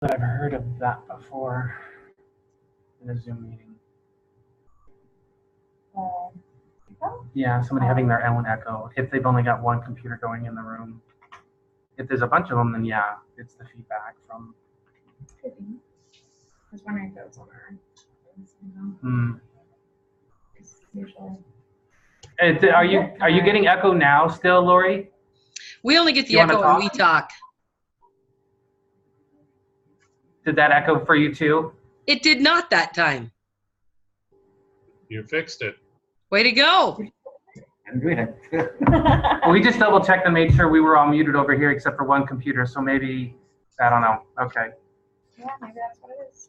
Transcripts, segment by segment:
But I've heard of that before in a Zoom meeting. Yeah, somebody having their own echo if they've only got one computer going in the room. If there's a bunch of them, then yeah, it's the feedback from. Could be. I was wondering if it was on our. Are you getting echo now still, Lori? We only get the echo when we talk. Did that echo for you too? It did not that time. You fixed it. Way to go. We just double checked and made sure we were all muted over here except for one computer, so maybe, I don't know. Okay. Yeah, maybe that's what it is.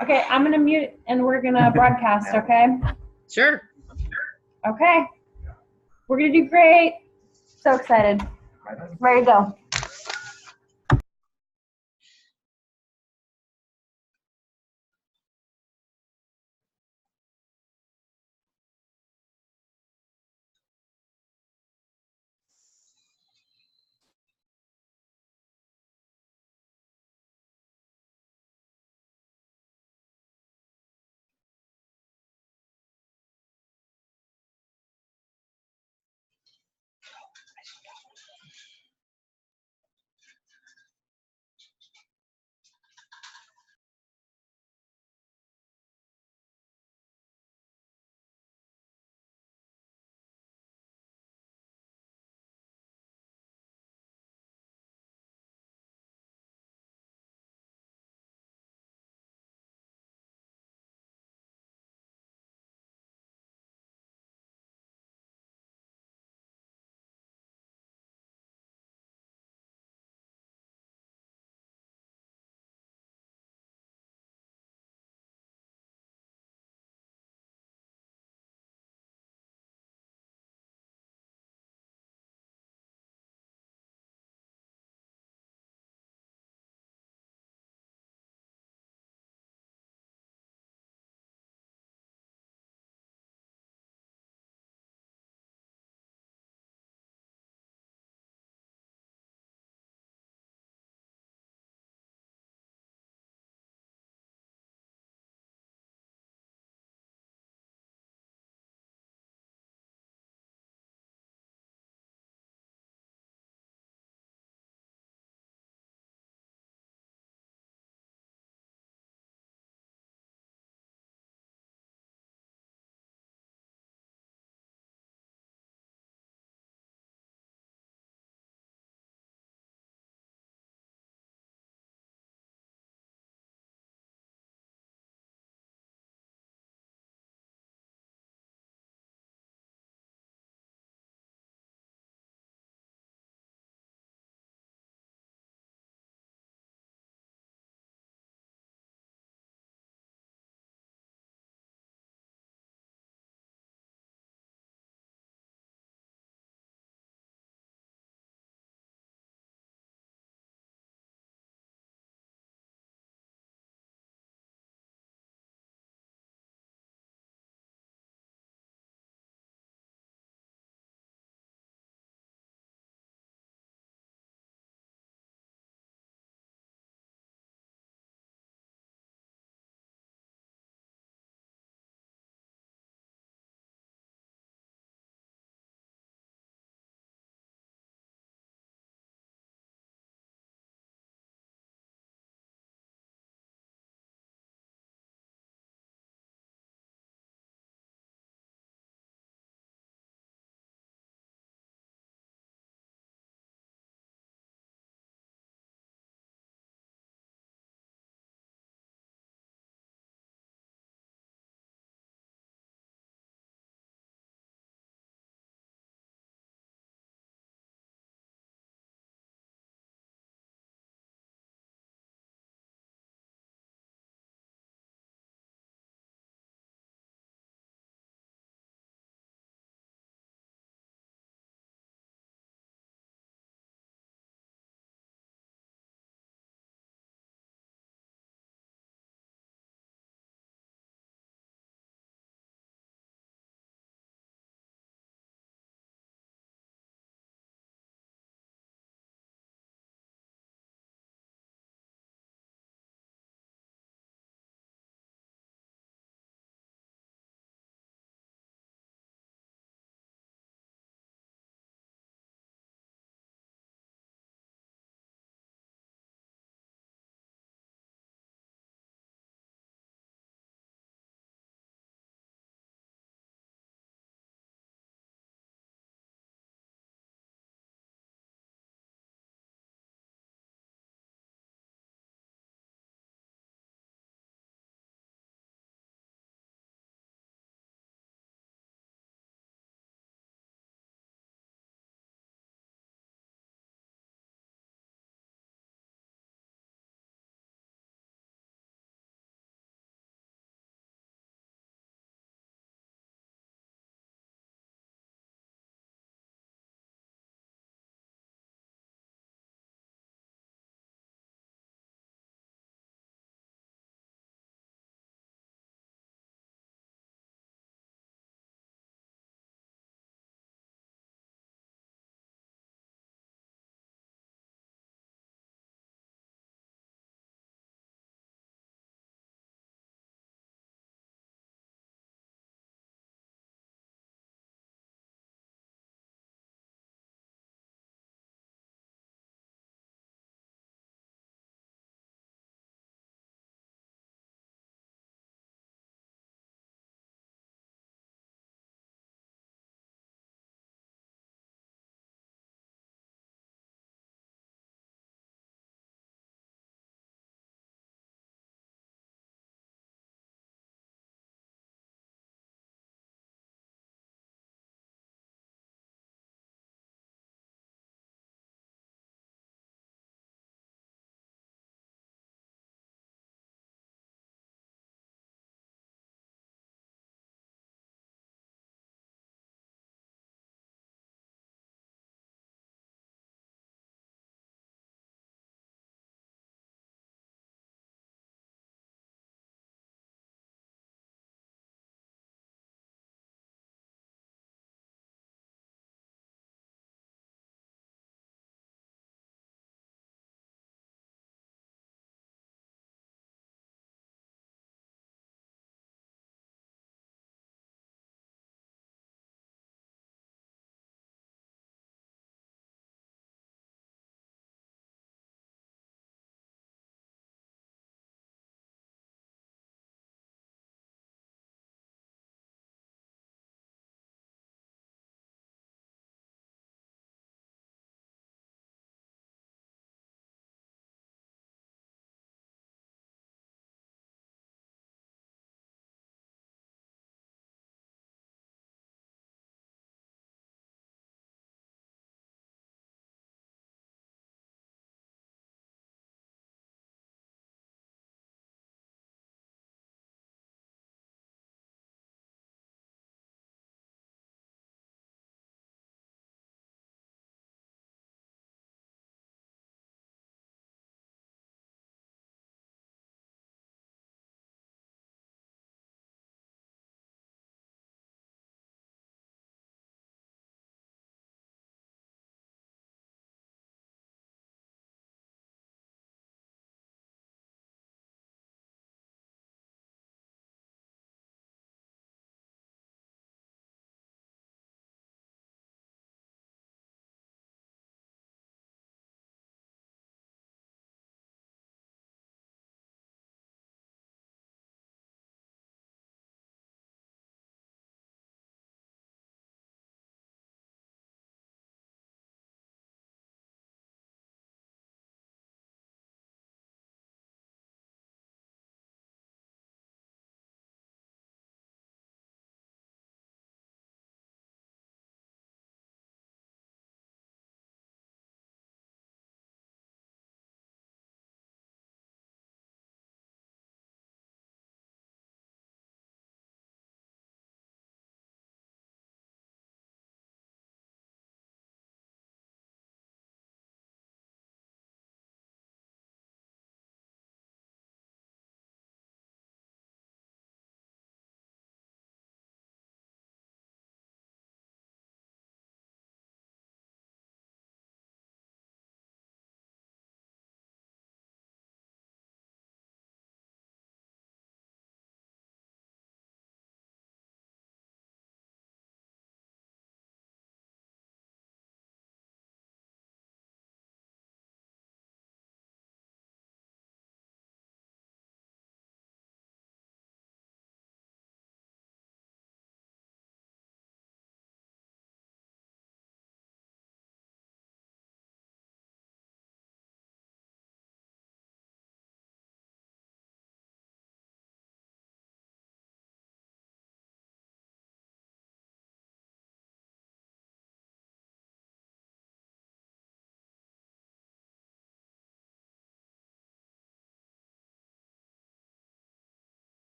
Okay, I'm gonna mute and we're gonna broadcast, okay? Sure. Okay. We're gonna do great. So excited. Ready to go.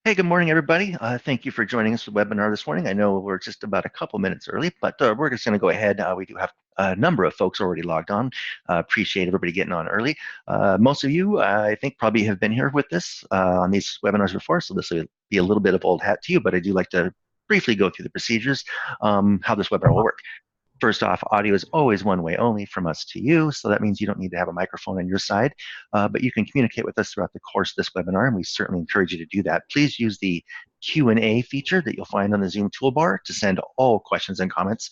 Hey, good morning, everybody. Thank you for joining us for the webinar this morning. I know we're just about a couple minutes early, but we're just going to go ahead. We do have a number of folks already logged on. Appreciate everybody getting on early. Most of you, I think, probably have been here with us on these webinars before, so this will be a little bit of old hat to you, but I do like to briefly go through the procedures, how this webinar will work. First off, audio is always one way only from us to you, so that means you don't need to have a microphone on your side, but you can communicate with us throughout the course of this webinar, and we certainly encourage you to do that. Please use the Q&A feature that you'll find on the Zoom toolbar to send all questions and comments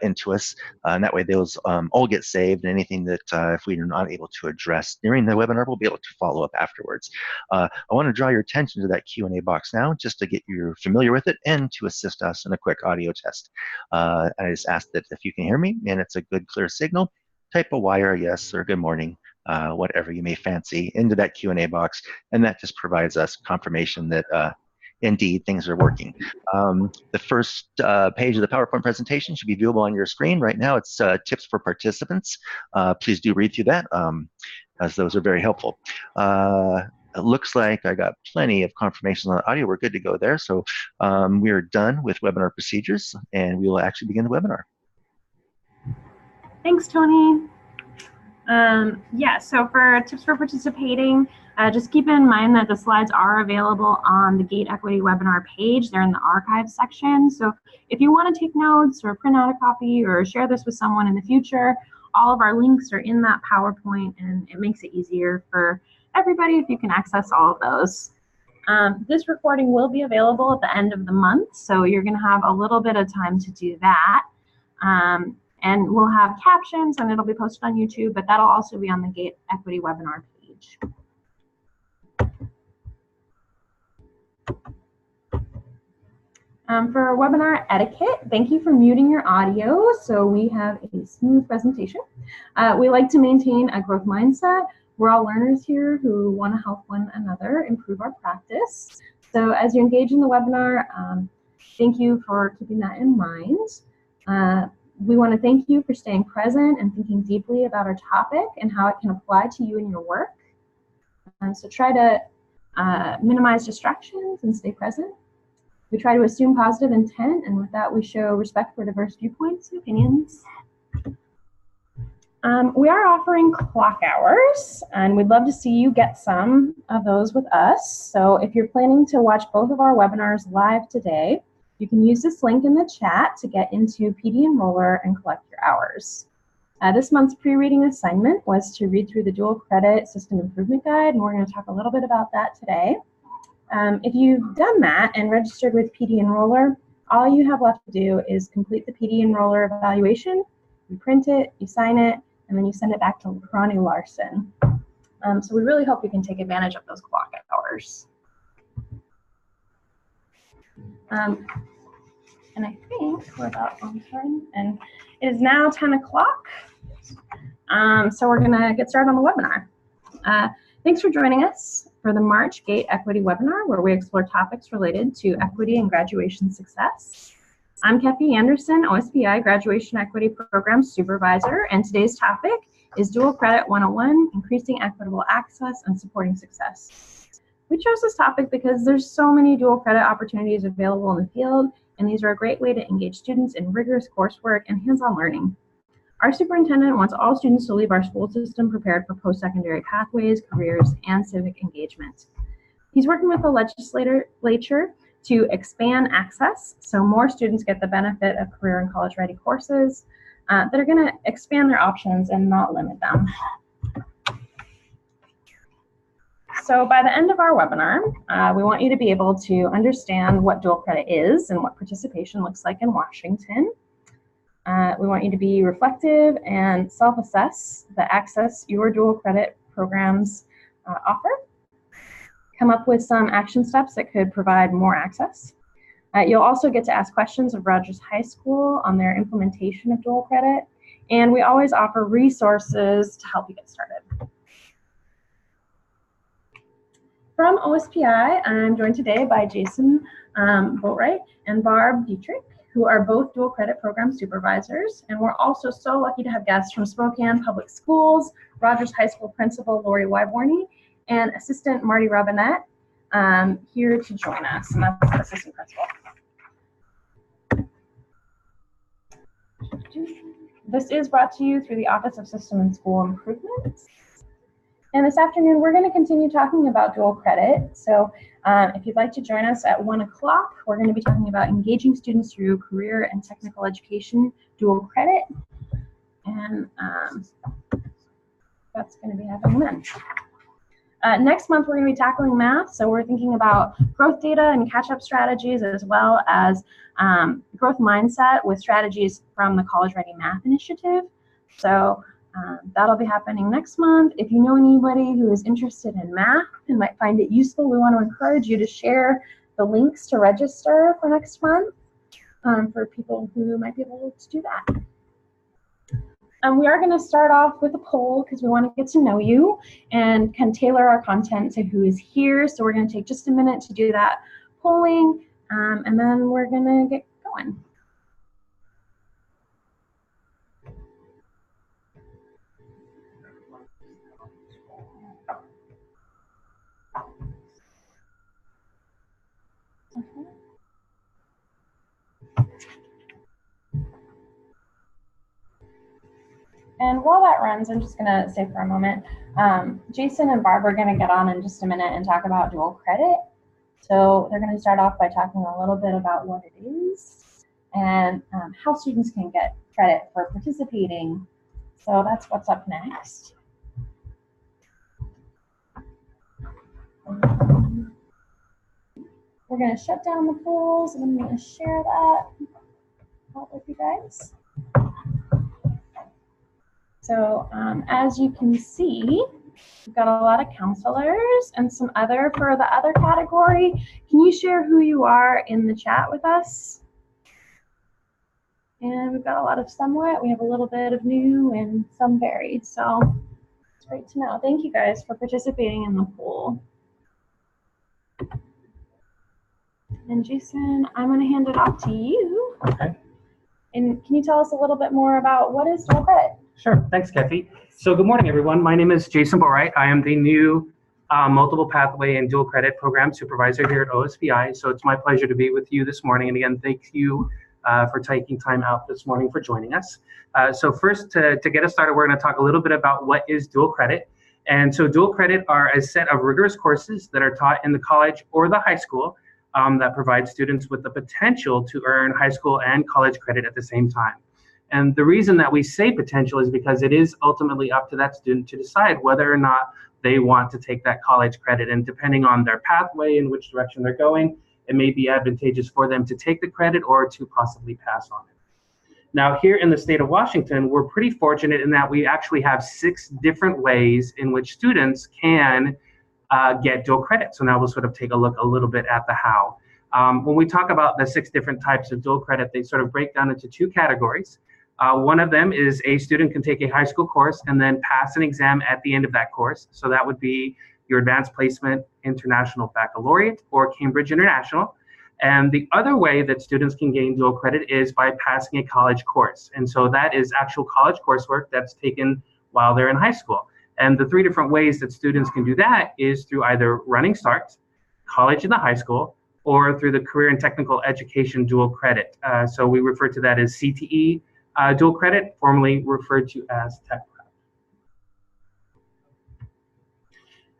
into us, and that way those all get saved, and anything that if we are not able to address during the webinar, we'll be able to follow up afterwards. I want to draw your attention to that Q&A box now, just to get you familiar with it and to assist us in a quick audio test. I just ask that if you can hear me and it's a good clear signal, type a Y or a yes or good morning, whatever you may fancy, into that Q&A box, and that just provides us confirmation that indeed things are working. The first page of the PowerPoint presentation should be viewable on your screen. Right now it's tips for participants. Please do read through that, as those are very helpful. It looks like I got plenty of confirmation on the audio. We're good to go there. So we are done with webinar procedures, and we will actually begin the webinar. Thanks, Tony. Yeah, so for tips for participating, just keep in mind that the slides are available on the Gate Equity webinar page. They're in the archive section. So if you want to take notes or print out a copy or share this with someone in the future, all of our links are in that PowerPoint, and it makes it easier for everybody if you can access all of those. This recording will be available at the end of the month, so you're going to have a little bit of time to do that. And we'll have captions, and it'll be posted on YouTube, but that'll also be on the Gate Equity webinar page. For our webinar etiquette, thank you for muting your audio so we have a smooth presentation. We like to maintain a growth mindset. We're all learners here who want to help one another improve our practice. So as you engage in the webinar, thank you for keeping that in mind. We want to thank you for staying present and thinking deeply about our topic and how it can apply to you in your work. So try to minimize distractions and stay present. We try to assume positive intent, and with that we show respect for diverse viewpoints and opinions. We are offering clock hours, and we'd love to see you get some of those with us. So if you're planning to watch both of our webinars live today, you can use this link in the chat to get into PD Enroller and collect your hours. This month's pre-reading assignment was to read through the Dual Credit System Improvement Guide, and we're going to talk a little bit about that today. If you've done that and registered with PD Enroller, all you have left to do is complete the PD Enroller evaluation. You print it, you sign it, and then you send it back to Ronnie Larson. So we really hope you can take advantage of those clock hours. And I think we're about on time, and it is now 10 o'clock. So we're gonna get started on the webinar. Thanks for joining us for the March Gate Equity webinar, where we explore topics related to equity and graduation success. I'm Kathy Anderson, OSPI Graduation Equity Program Supervisor, and today's topic is Dual Credit 101, Increasing Equitable Access and Supporting Success. We chose this topic because there's so many dual credit opportunities available in the field, and these are a great way to engage students in rigorous coursework and hands-on learning. Our superintendent wants all students to leave our school system prepared for post-secondary pathways, careers, and civic engagement. He's working with the legislature to expand access so more students get the benefit of career and college-ready courses that are going to expand their options and not limit them. So by the end of our webinar, we want you to be able to understand what dual credit is and what participation looks like in Washington. We want you to be reflective and self-assess the access your dual credit programs offer. Come up with some action steps that could provide more access. You'll also get to ask questions of Rogers High School on their implementation of dual credit, and we always offer resources to help you get started. From OSPI, I'm joined today by Jason Boatwright and Barb Dietrich, who are both dual credit program supervisors. And we're also so lucky to have guests from Spokane Public Schools, Rogers High School Principal Lori Wyborny, and Assistant Marty Robinette, here to join us, and that's the assistant principal. This is brought to you through the Office of System and School Improvements. And this afternoon, we're going to continue talking about dual credit. So if you'd like to join us at 1 o'clock, we're going to be talking about engaging students through career and technical education dual credit. And that's going to be happening then. Next month, we're going to be tackling math. So we're thinking about growth data and catch-up strategies, as well as growth mindset with strategies from the College Ready Math Initiative. So that'll be happening next month. If you know anybody who is interested in math and might find it useful, we want to encourage you to share the links to register for next month for people who might be able to do that. We are going to start off with a poll because we want to get to know you and can tailor our content to who is here. So we're going to take just a minute to do that polling, and then we're going to get going. And while that runs, I'm just going to say for a moment, Jason and Barb are going to get on in just a minute and talk about dual credit. So they're going to start off by talking a little bit about what it is and how students can get credit for participating. So that's what's up next. We're going to shut down the polls, and I'm going to share that out with you guys. So as you can see, we've got a lot of counselors and some other for the other category. Can you share who you are in the chat with us? And we've got a lot of somewhat. We have a little bit of new and some varied. So it's great to know. Thank you guys for participating in the poll. And Jason, I'm going to hand it off to you. Okay. And can you tell us a little bit more about what is dual credit? Sure. Thanks, Kathy. So good morning, everyone. My name is Jason Boatwright. I am the new Multiple Pathway and Dual Credit Program Supervisor here at OSPI. So it's my pleasure to be with you this morning. And again, thank you for taking time out this morning for joining us. So first, to get us started, we're going to talk a little bit about what is dual credit. And so dual credit are a set of rigorous courses that are taught in the college or the high school that provide students with the potential to earn high school and college credit at the same time. And the reason that we say potential is because it is ultimately up to that student to decide whether or not they want to take that college credit. And depending on their pathway and which direction they're going, it may be advantageous for them to take the credit or to possibly pass on it. Now, here in the state of Washington, we're pretty fortunate in that we actually have 6 different ways in which students can get dual credit. So now we'll sort of take a look a little bit at the how. When we talk about the 6 different types of dual credit, they sort of break down into 2 categories. One of them is a student can take a high school course and then pass an exam at the end of that course. So that would be your Advanced Placement International Baccalaureate or Cambridge International. And the other way that students can gain dual credit is by passing a college course. And so that is actual college coursework that's taken while they're in high school. And the 3 different ways that students can do that is through either Running Start, college in the high school, or through the Career and Technical Education dual credit. So we refer to that as CTE dual credit, formerly referred to as Tech Prep.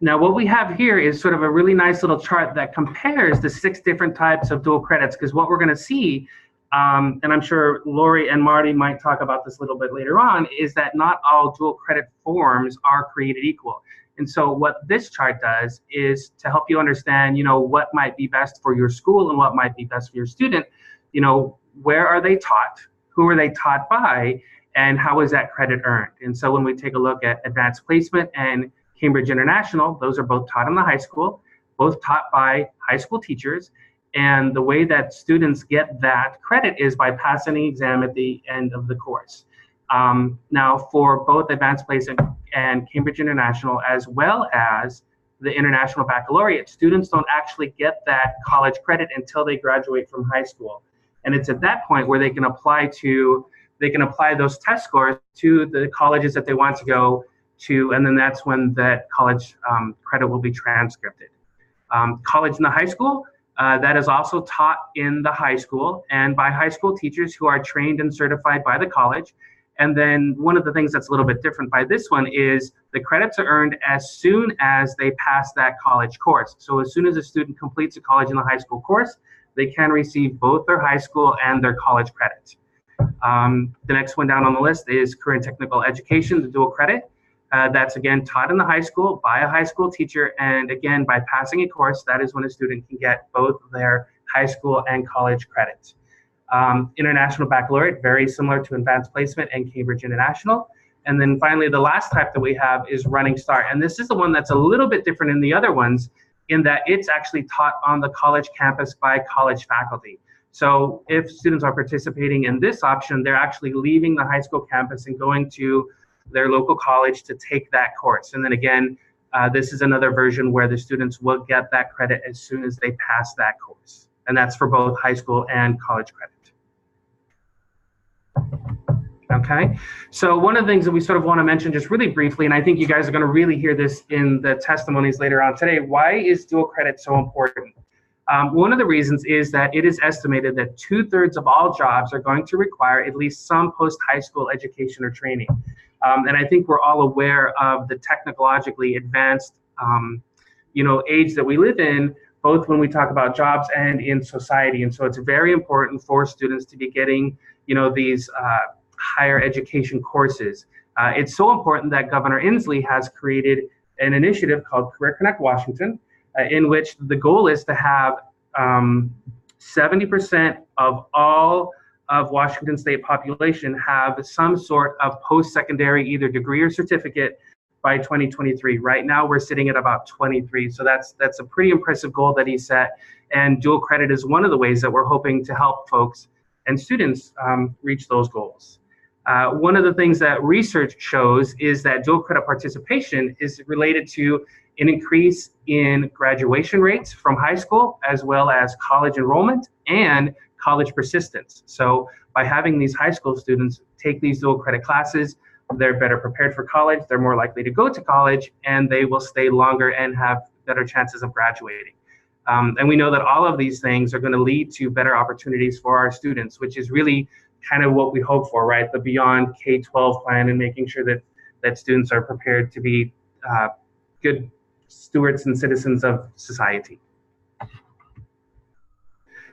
Now, what we have here is sort of a really nice little chart that compares the 6 different types of dual credits, because what we're going to see, and I'm sure Lori and Marty might talk about this a little bit later on, is that not all dual credit forms are created equal. And so what this chart does is to help you understand, what might be best for your school and what might be best for your student. Where are they taught? Who are they taught by? And how is that credit earned? And so when we take a look at Advanced Placement and Cambridge International, those are both taught in the high school, both taught by high school teachers. And the way that students get that credit is by passing an exam at the end of the course. Now, for both Advanced Placement and Cambridge International, as well as the International Baccalaureate, students don't actually get that college credit until they graduate from high school. And it's at that point where they can apply those test scores to the colleges that they want to go to, and then that's when that college credit will be transcribed. College in the high school, that is also taught in the high school and by high school teachers who are trained and certified by the college. And then one of the things that's a little bit different by this one is the credits are earned as soon as they pass that college course. So as soon as a student completes a college in the high school course, they can receive both their high school and their college credits. The next one down on the list is career and technical education, the dual credit. That's again taught in the high school by a high school teacher, and again by passing a course, that is when a student can get both their high school and college credits. International baccalaureate, very similar to advanced placement and Cambridge International. And then finally, the last type that we have is Running Start, and this is the one that's a little bit different than the other ones in that it's actually taught on the college campus by college faculty. So if students are participating in this option, they're actually leaving the high school campus and going to their local college to take that course. And then again, this is another version where the students will get that credit as soon as they pass that course. And that's for both high school and college credit. Okay, so one of the things that we sort of want to mention just really briefly, and I think you guys are going to really hear this in the testimonies later on today, why is dual credit so important? One of the reasons is that it is estimated that 2/3 of all jobs are going to require at least some post-high school education or training. And I think we're all aware of the technologically advanced age that we live in, both when we talk about jobs and in society. And so it's very important for students to be getting these higher education courses. It's so important that Governor Inslee has created an initiative called Career Connect Washington, in which the goal is to have 70% of all of Washington state population have some sort of post-secondary either degree or certificate by 2023. Right now we're sitting at about 23. So that's a pretty impressive goal that he set. And dual credit is one of the ways that we're hoping to help folks and students reach those goals. One of the things that research shows is that dual credit participation is related to an increase in graduation rates from high school, as well as college enrollment and college persistence. So by having these high school students take these dual credit classes, they're better prepared for college, they're more likely to go to college, and they will stay longer and have better chances of graduating. And we know that all of these things are going to lead to better opportunities for our students, which is really kind of what we hope for, right? The Beyond K-12 plan, and making sure that students are prepared to be good stewards and citizens of society.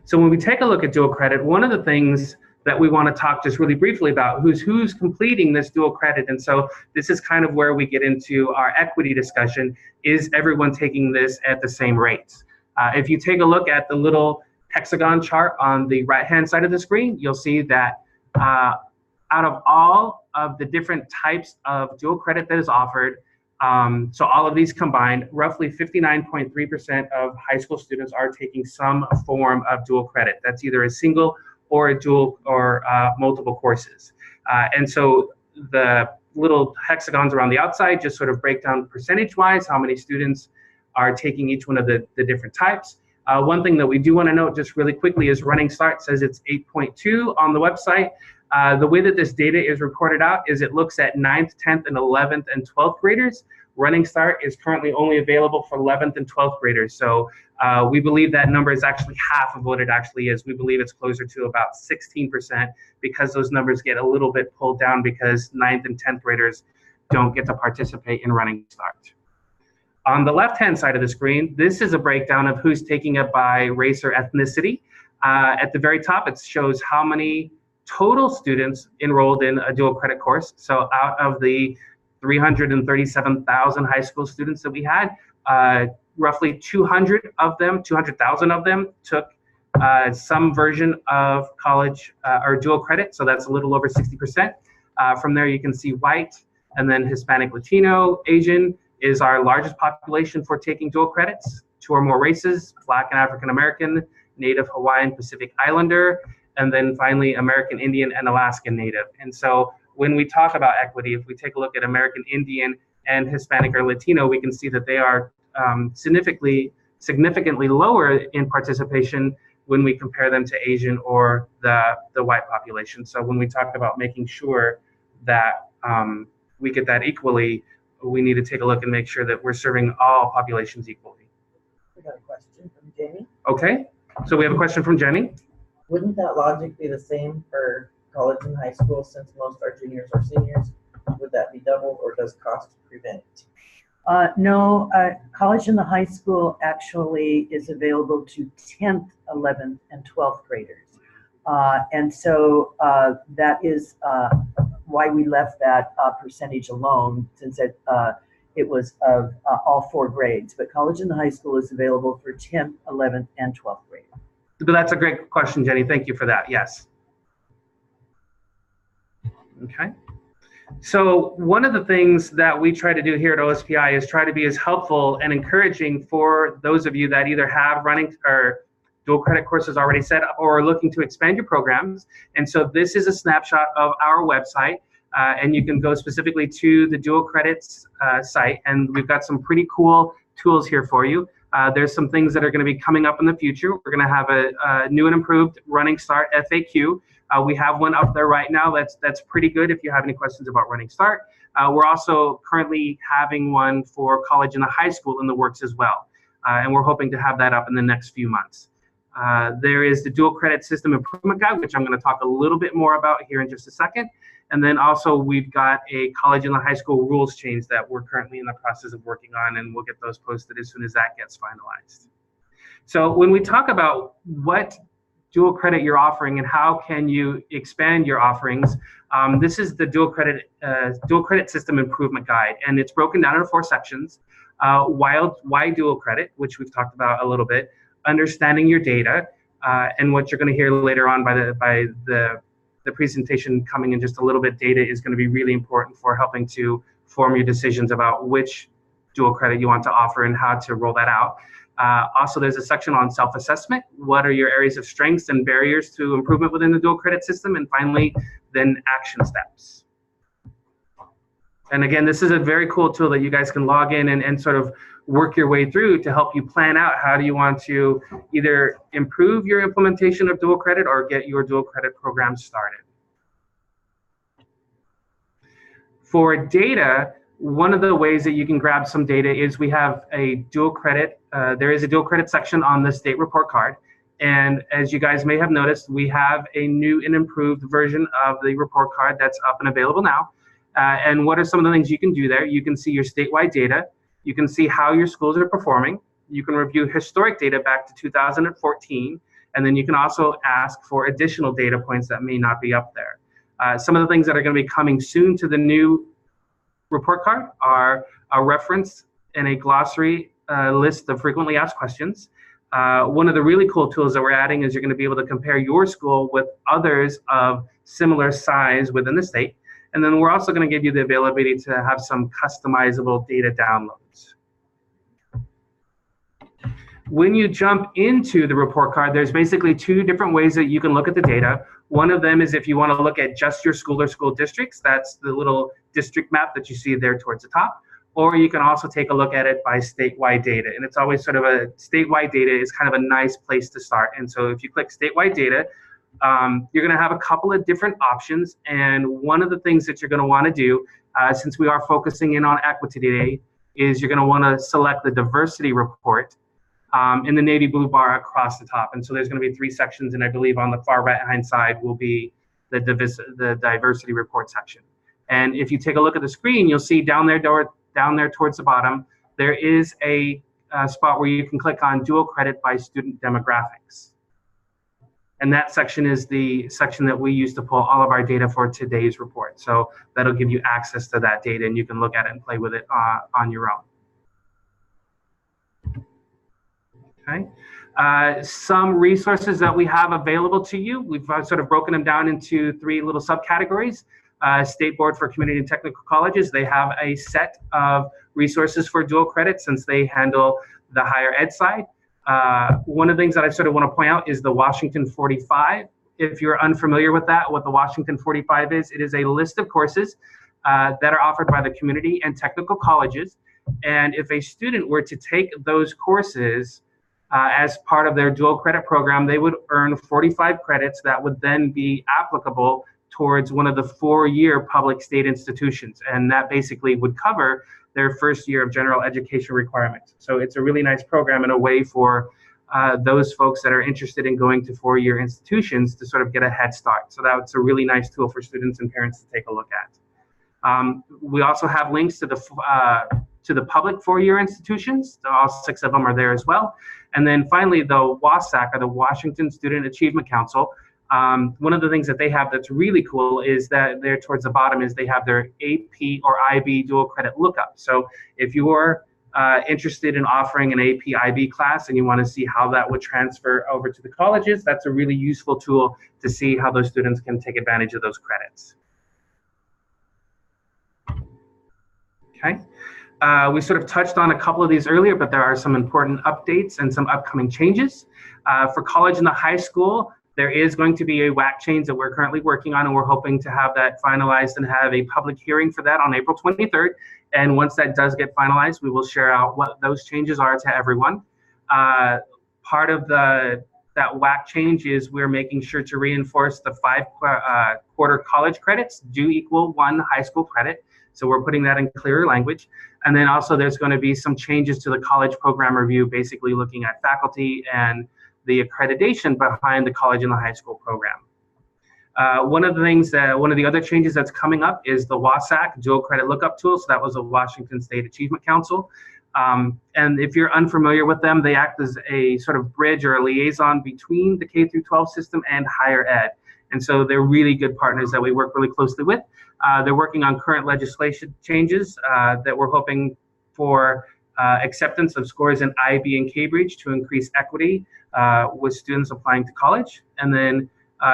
So when we take a look at dual credit, one of the things that we want to talk just really briefly about who's completing this dual credit. And so this is kind of where we get into our equity discussion. Is everyone taking this at the same rates? If you take a look at the little hexagon chart on the right-hand side of the screen, you'll see that out of all of the different types of dual credit that is offered, so all of these combined, roughly 59.3% of high school students are taking some form of dual credit. That's either a single or a dual or multiple courses. And so the little hexagons around the outside just sort of break down percentage-wise how many students are taking each one of the different types. One thing that we do want to note just really quickly is Running Start says it's 8.2 on the website. The way that this data is reported out is it looks at 9th, 10th, and 11th and 12th graders. Running Start is currently only available for 11th and 12th graders. So we believe that number is actually half of what it actually is. We believe it's closer to about 16% because those numbers get a little bit pulled down because 9th and 10th graders don't get to participate in Running Start. On the left-hand side of the screen, this is a breakdown of who's taking it by race or ethnicity. At the very top, it shows how many total students enrolled in a dual credit course. So out of the 337,000 high school students that we had, roughly 200,000 of them took some version of college or dual credit. So that's a little over 60%. From there, you can see white, and then Hispanic, Latino, Asian is our largest population for taking dual credits. 2 or more races, Black and African American, Native Hawaiian, Pacific Islander, and then finally American Indian and Alaskan Native. And so when we talk about equity, if we take a look at American Indian and Hispanic or Latino, we can see that they are significantly lower in participation when we compare them to Asian or the white population. So when we talk about making sure that we get that equally, we need to take a look and make sure that we're serving all populations equally. got a question from Jamie. Okay, so we have a question from Jenny. Wouldn't that logic be the same for college and high school since most are juniors or seniors? Would that be doubled or does cost prevent it? No, college and the high school actually is available to 10th, 11th, and 12th graders. And so that is why we left that percentage alone, since it was of all 4 grades. But college and the high school is available for 10th, 11th, and 12th grade. But that's a great question, Jenny. Thank you for that. Yes. Okay. So one of the things that we try to do here at OSPI is try to be as helpful and encouraging for those of you that either have running or dual credit courses already set up or are looking to expand your programs. And so this is a snapshot of our website, and you can go specifically to the dual credits site, and we've got some pretty cool tools here for you. There's some things that are going to be coming up in the future. We're going to have a new and improved Running Start FAQ. We have one up there right now that's pretty good if you have any questions about Running Start. We're also currently having one for college and the high school in the works as well. And we're hoping to have that up in the next few months. There is the Dual Credit System Improvement Guide, which I'm going to talk a little bit more about here in just a second. And then also we've got a college and the high school rules change that we're currently in the process of working on, and we'll get those posted as soon as that gets finalized. So when we talk about what dual credit you're offering and how can you expand your offerings, this is the Dual Credit System Improvement Guide, and it's broken down into 4 sections. Why dual credit, which we've talked about a little bit, understanding your data, and what you're going to hear later on by the presentation coming in just a little bit. Data is going to be really important for helping to form your decisions about which dual credit you want to offer and how to roll that out. Also, there's a section on self-assessment. What are your areas of strengths and barriers to improvement within the dual credit system? And finally, then action steps. And again, this is a very cool tool that you guys can log in and sort of work your way through to help you plan out how do you want to either improve your implementation of dual credit or get your dual credit program started. For data, one of the ways that you can grab some data is we have a dual credit, there is a dual credit section on the state report card. And as you guys may have noticed, we have a new and improved version of the report card that's up and available now. And what are some of the things you can do there? You can see your statewide data. You can see how your schools are performing. You can review historic data back to 2014. And then you can also ask for additional data points that may not be up there. Some of the things that are going to be coming soon to the new report card are a reference and a glossary list of frequently asked questions. One of the really cool tools that we're adding is you're going to be able to compare your school with others of similar size within the state. And then we're also going to give you the availability to have some customizable data downloads. When you jump into the report card, there's basically 2 different ways that you can look at the data. One of them is if you want to look at just your school or school districts, that's the little district map that you see there towards the top. Or you can also take a look at it by statewide data. And it's always sort of a statewide data is kind of a nice place to start. And so if you click statewide data, you're going to have a couple of different options. And one of the things that you're going to want to do, since we are focusing in on equity today, is you're going to want to select the diversity report in the navy blue bar across the top. And so there's going to be 3 sections, and I believe on the far right-hand side will be the diversity report section. And if you take a look at the screen, you'll see down there towards the bottom, there is a spot where you can click on dual credit by student demographics. And that section is the section that we use to pull all of our data for today's report. So that'll give you access to that data, and you can look at it and play with it on your own. Okay. Some resources that we have available to you, we've sort of broken them down into 3 little subcategories. State Board for Community and Technical Colleges, they have a set of resources for dual credit since they handle the higher ed side. One of the things that I sort of want to point out is the Washington 45. If you're unfamiliar with that, what the Washington 45 is, it is a list of courses that are offered by the community and technical colleges. And if a student were to take those courses as part of their dual credit program, they would earn 45 credits that would then be applicable towards one of the 4-year public state institutions. And that basically would cover their first year of general education requirements. So it's a really nice program and a way for those folks that are interested in going to 4-year institutions to sort of get a head start. So that's a really nice tool for students and parents to take a look at. We also have links to the public 4-year institutions. All 6 of them are there as well. And then finally, the WASAC, or the Washington Student Achievement Council. One of the things that they have that's really cool is that there towards the bottom is they have their AP or IB dual credit lookup. So if you're interested in offering an AP IB class and you want to see how that would transfer over to the colleges, that's a really useful tool to see how those students can take advantage of those credits. Okay. We sort of touched on a couple of these earlier, but there are some important updates and some upcoming changes. For college and the high school, there is going to be a WAC change that we're currently working on, and we're hoping to have that finalized and have a public hearing for that on April 23rd. And once that does get finalized, we will share out what those changes are to everyone. Part of that WAC change is we're making sure to reinforce the 5-quarter college credits do equal 1 high school credit. So we're putting that in clearer language. And then also there's going to be some changes to the college program review, basically looking at faculty and the accreditation behind the college and the high school program. One of the other changes that's coming up is the WASAC dual credit lookup tool. So that was a Washington State Achievement Council. And if you're unfamiliar with them, they act as a sort of bridge or a liaison between the K through 12 system and higher ed. And so they're really good partners that we work really closely with. They're working on current legislation changes that we're hoping for acceptance of scores in IB and Cambridge to increase equity with students applying to college. And then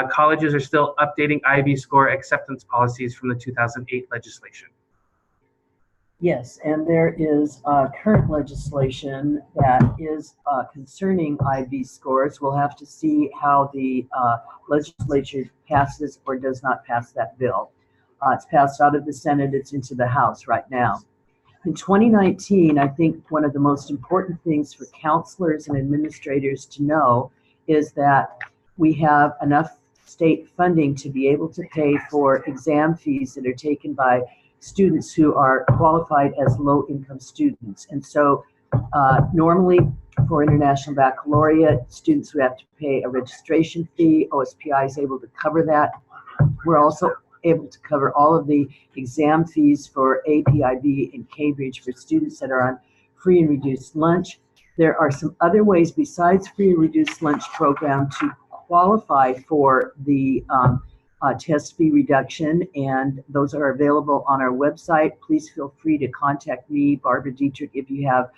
colleges are still updating IB score acceptance policies from the 2008 legislation. Yes, and there is current legislation that is concerning IB scores. We'll have to see how the legislature passes or does not pass that bill. It's passed out of the Senate, it's into the House right now. In 2019, I think one of the most important things for counselors and administrators to know is that we have enough state funding to be able to pay for exam fees that are taken by students who are qualified as low-income students. And so normally for International Baccalaureate, students who have to pay a registration fee, OSPI is able to cover that. We're also able to cover all of the exam fees for AP, IB, and Cambridge for students that are on free and reduced lunch. There are some other ways besides free and reduced lunch program to qualify for the test fee reduction, and those are available on our website. Please feel free to contact me, Barbara Dietrich, if you have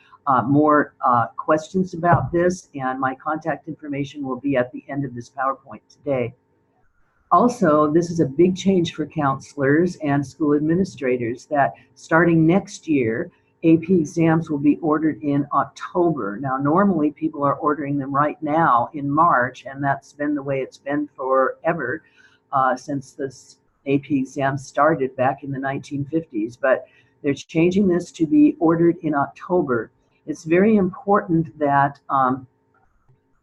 more questions about this, and my contact information will be at the end of this PowerPoint today. Also, this is a big change for counselors and school administrators that starting next year, AP exams will be ordered in October. Now, normally people are ordering them right now in March, and that's been the way it's been forever since this AP exam started back in the 1950s. But they're changing this to be ordered in October. It's very important that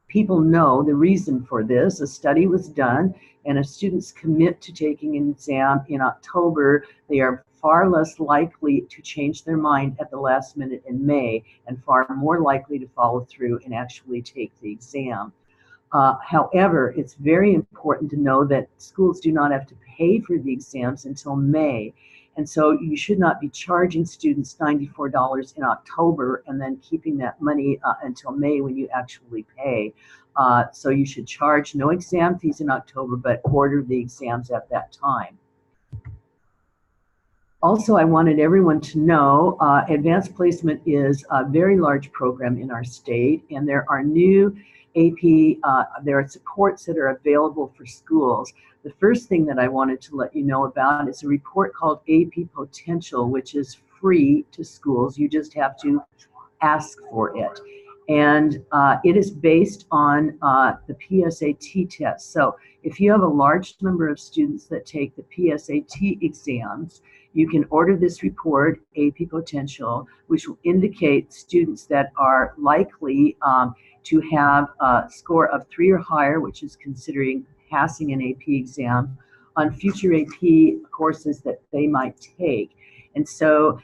people know the reason for this. A study was done, and if students commit to taking an exam in October, they are far less likely to change their mind at the last minute in May, and far more likely to follow through and actually take the exam. However, it's very important to know that schools do not have to pay for the exams until May. And so you should not be charging students $94 in October and then keeping that money until May when you actually pay. So you should charge no exam fees in October, but order the exams at that time. Also, I wanted everyone to know advanced placement is a very large program in our state, and there are new AP, there are supports that are available for schools. The first thing that I wanted to let you know about is a report called AP Potential, which is free to schools. You just have to ask for it. And it is based on the PSAT test. So if you have a large number of students that take the PSAT exams, you can order this report, AP Potential, which will indicate students that are likely to have a score of 3 or higher, which is considering passing an AP exam, on future AP courses that they might take. And so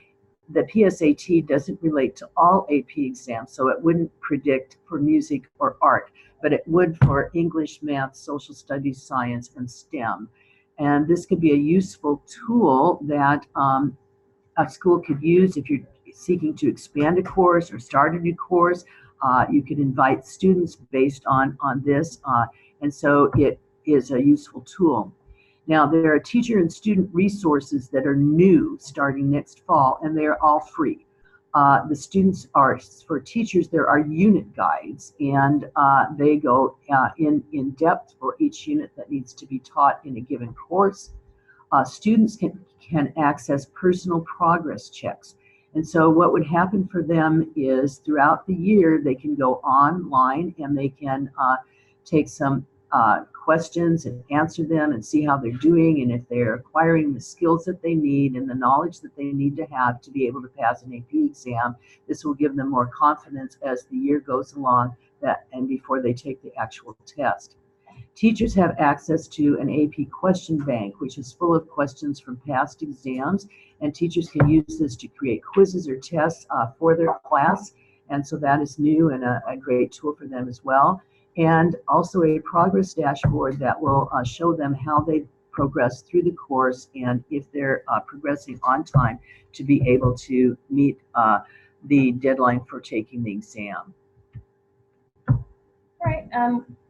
the PSAT doesn't relate to all AP exams, so it wouldn't predict for music or art, but it would for English, math, social studies, science, and STEM. And this could be a useful tool that a school could use if you're seeking to expand a course or start a new course. You could invite students based on this, and so it is a useful tool. Now, there are teacher and student resources that are new starting next fall, and they are all free. The students are, for teachers, there are unit guides, and they go in depth for each unit that needs to be taught in a given course. Students can access personal progress checks. And so what would happen for them is throughout the year, they can go online and they can take some questions and answer them and see how they're doing, and if they're acquiring the skills that they need and the knowledge that they need to have to be able to pass an AP exam. This will give them more confidence as the year goes along and before they take the actual test. Teachers have access to an AP question bank, which is full of questions from past exams, and teachers can use this to create quizzes or tests for their class. And so that is new and a great tool for them as well. And also a progress dashboard that will show them how they progress through the course and if they're progressing on time to be able to meet the deadline for taking the exam. All right,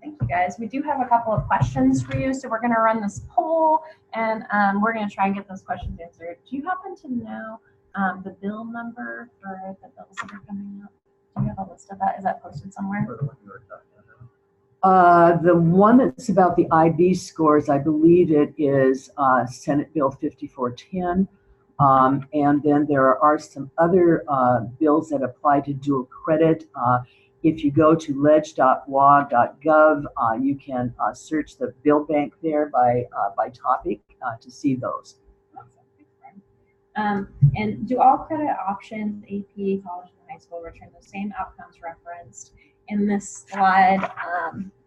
thank you guys. We do have a couple of questions for you, so we're going to run this poll, and we're going to try and get those questions answered. Do you happen to know the bill number for the bills that are coming up? Do you have a list of that? Is that posted somewhere? The one that's about the IB scores, I believe it is Senate Bill 5410. And then there are some other bills that apply to dual credit. If you go to ledge.wa.gov, you can search the bill bank there by topic to see those. And do all credit options, AP, college, and high school, return the same outcomes referenced in this slide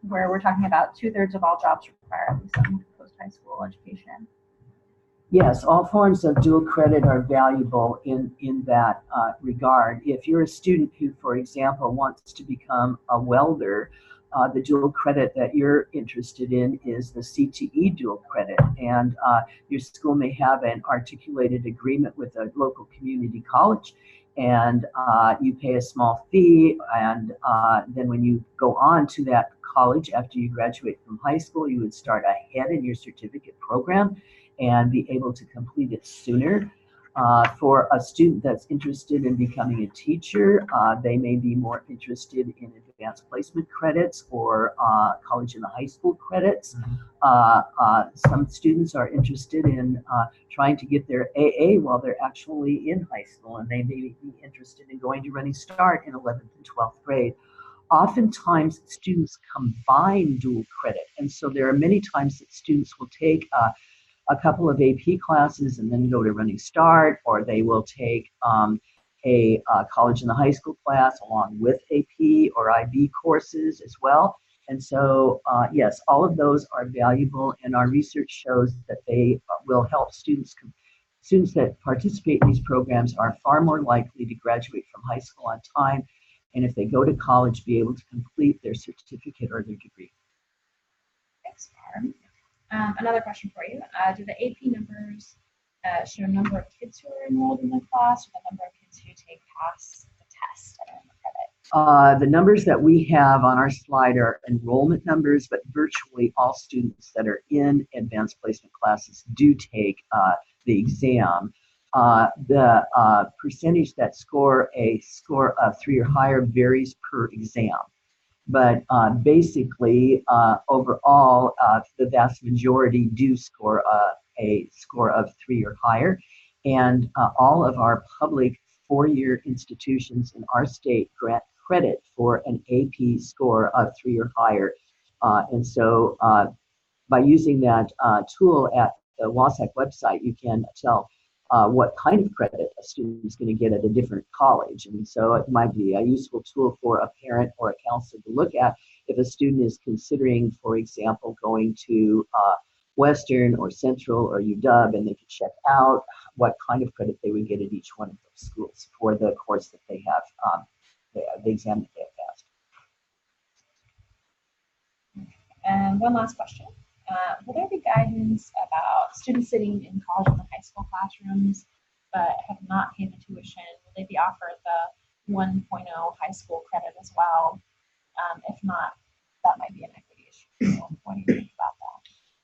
where we're talking about 2/3 of all jobs require some post-high school education? Yes, all forms of dual credit are valuable in that regard. If you're a student who, for example, wants to become a welder, the dual credit that you're interested in is the CTE dual credit. And your school may have an articulated agreement with a local community college, and you pay a small fee, and then when you go on to that college after you graduate from high school, you would start ahead in your certificate program and be able to complete it sooner. For a student that's interested in becoming a teacher, they may be more interested in advanced placement credits or college and high school credits. Some students are interested in trying to get their AA while they're actually in high school, and they may be interested in going to Running Start in 11th and 12th grade. Oftentimes, students combine dual credit, and so there are many times that students will take a couple of AP classes and then go to Running Start, or they will take a college and the high school class along with AP or IB courses as well. And so, yes, all of those are valuable, and our research shows that they will help students. Students that participate in these programs are far more likely to graduate from high school on time, and if they go to college, be able to complete their certificate or their degree. Thanks, Barb. Another question for you. Do the AP numbers show number of kids who are enrolled in the class, or the number of kids who pass the test and earn credit? The numbers that we have on our slide are enrollment numbers, but virtually all students that are in advanced placement classes do take the exam. The percentage that score a score of 3 or higher varies per exam. But basically, overall, the vast majority do score a score of 3 or higher. And all of our public four-year institutions in our state grant credit for an AP score of 3 or higher. And so by using that tool at the WASAC website, you can tell what kind of credit a student is going to get at a different college. And so it might be a useful tool for a parent or a counselor to look at if a student is considering, for example, going to Western or Central or UW, and they could check out what kind of credit they would get at each one of those schools for the course that they have, the exam that they have passed. And one last question. Will there be guidance about students sitting in college and high school classrooms but have not paid the tuition? Will they be offered the 1.0 high school credit as well? If not, that might be an equity issue. So what do you think about that?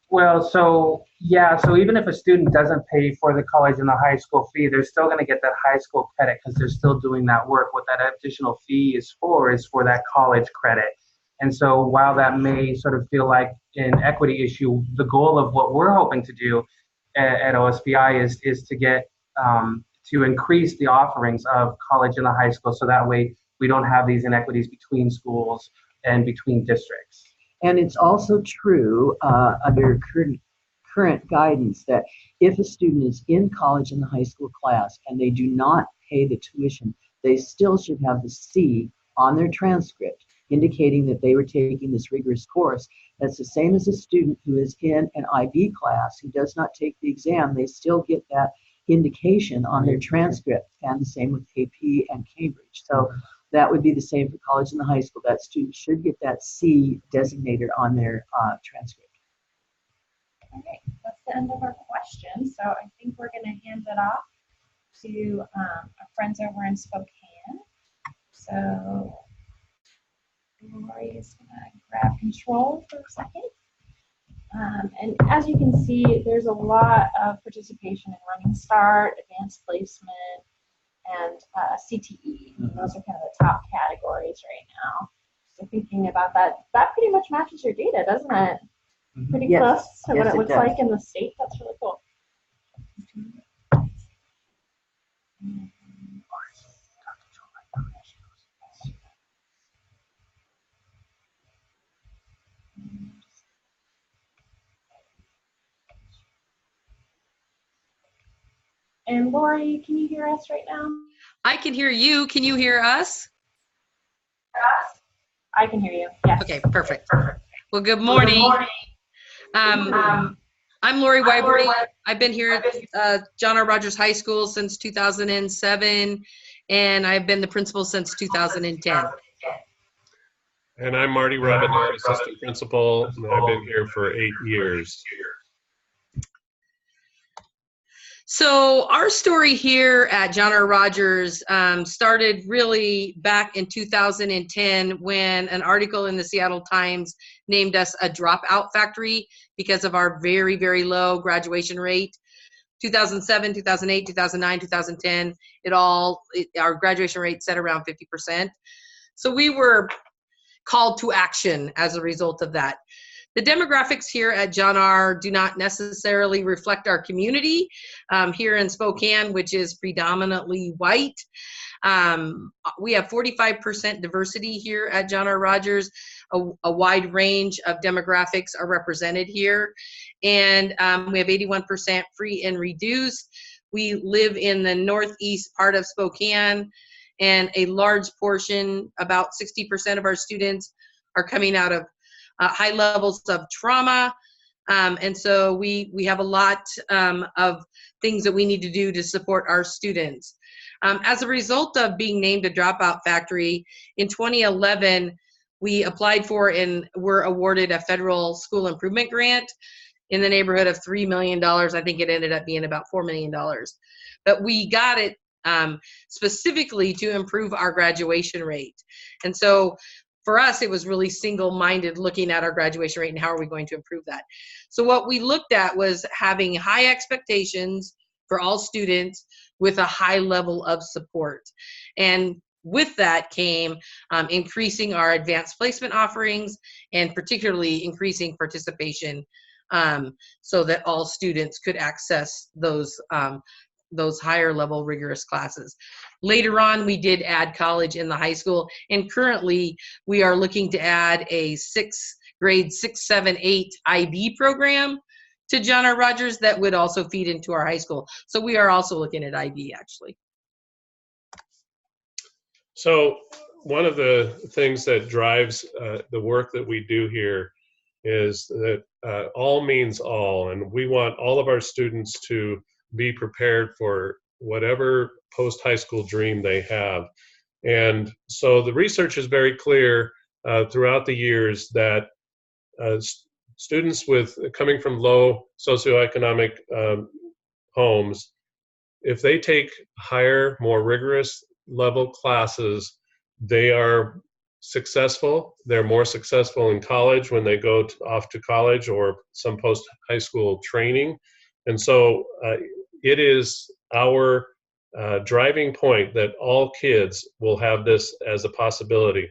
Well, so yeah, so even if a student doesn't pay for the college and the high school fee, they're still going to get that high school credit because they're still doing that work. What that additional fee is for that college credit. And so while that may sort of feel like an equity issue, the goal of what we're hoping to do at OSPI is to get to increase the offerings of college and the high school, so that way we don't have these inequities between schools and between districts. And it's also true under current guidance that if a student is in college in the high school class and they do not pay the tuition, they still should have the C on their transcript indicating that they were taking this rigorous course. That's the same as a student who is in an IB class who does not take the exam. They still get that indication on their transcript, and the same with AP and Cambridge. So that would be the same for college and the high school. That student should get that C designator on their transcript. Okay, that's the end of our questions. So I think we're going to hand it off to our friends over in Spokane. So Lori is going to grab control for a second. And as you can see, there's a lot of participation in Running Start, Advanced Placement, and CTE. Those are kind of the top categories right now. So thinking about that, that pretty much matches your data, doesn't it? Pretty close to what it looks like in the state. That's really cool. And Lori, can you hear us right now? I can hear you. Can you hear us? I can hear you. Yes. Okay, perfect. Well, good morning. I'm Lori Wyberry. I've been here at John R. Rogers High School since 2007, and I've been the principal since 2010. And I'm Marty Robinette, assistant principal, and I've been here for 8 years. So our story here at John R. Rogers started really back in 2010 when an article in the Seattle Times named us a dropout factory because of our very, very low graduation rate. 2007, 2008, 2009, 2010, our graduation rate set around 50%. So we were called to action as a result of that. The demographics here at John R. do not necessarily reflect our community here in Spokane, which is predominantly white. We have 45% diversity here at John R. Rogers. A wide range of demographics are represented here. And we have 81% free and reduced. We live in the northeast part of Spokane, and a large portion, about 60% of our students, are coming out of high levels of trauma. And so we have a lot of things that we need to do to support our students. As a result of being named a dropout factory, in 2011, we applied for and were awarded a federal school improvement grant in the neighborhood of $3 million. I think it ended up being about $4 million. But we got it specifically to improve our graduation rate. And so for us, it was really single-minded looking at our graduation rate and how are we going to improve that. So what we looked at was having high expectations for all students with a high level of support. And with that came increasing our advanced placement offerings and particularly increasing participation so that all students could access those higher level rigorous classes. Later on, we did add college in the high school, and currently we are looking to add a grade 6, 7, 8 IB program to John R. Rogers that would also feed into our high school. So we are also looking at IB actually. So one of the things that drives the work that we do here is that all means all, and we want all of our students to be prepared for whatever post-high school dream they have. And so the research is very clear throughout the years that students coming from low socioeconomic homes, if they take higher, more rigorous level classes, they are successful. They're more successful in college when they go off to college or some post-high school training. And so it is our driving point that all kids will have this as a possibility.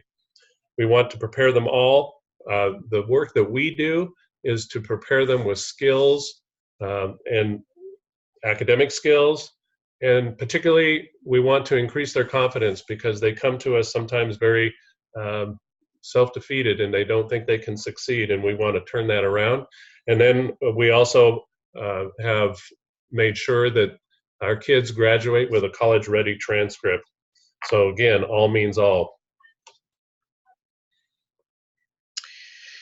We want to prepare them all. The work that we do is to prepare them with skills and academic skills. And particularly, we want to increase their confidence because they come to us sometimes very self-defeated and they don't think they can succeed, and we want to turn that around. And then we also have made sure that our kids graduate with a college-ready transcript. So again, all means all.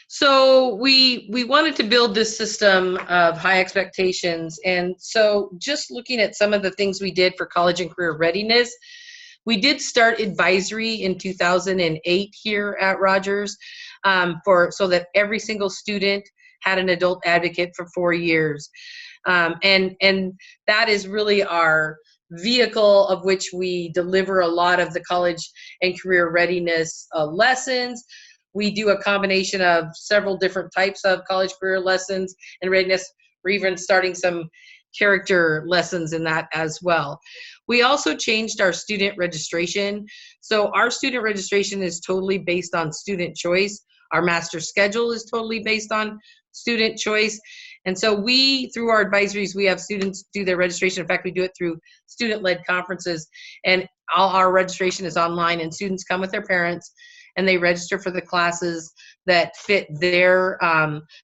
So we wanted to build this system of high expectations. And so just looking at some of the things we did for college and career readiness, we did start advisory in 2008 here at Rogers so that every single student had an adult advocate for 4 years. And that is really our vehicle of which we deliver a lot of the college and career readiness lessons. We do a combination of several different types of college career lessons and readiness. We're even starting some character lessons in that as well. We also changed our student registration. So our student registration is totally based on student choice. Our master schedule is totally based on student choice. And so through our advisories, we have students do their registration. In fact, we do it through student-led conferences, and all our registration is online, and students come with their parents and they register for the classes that fit their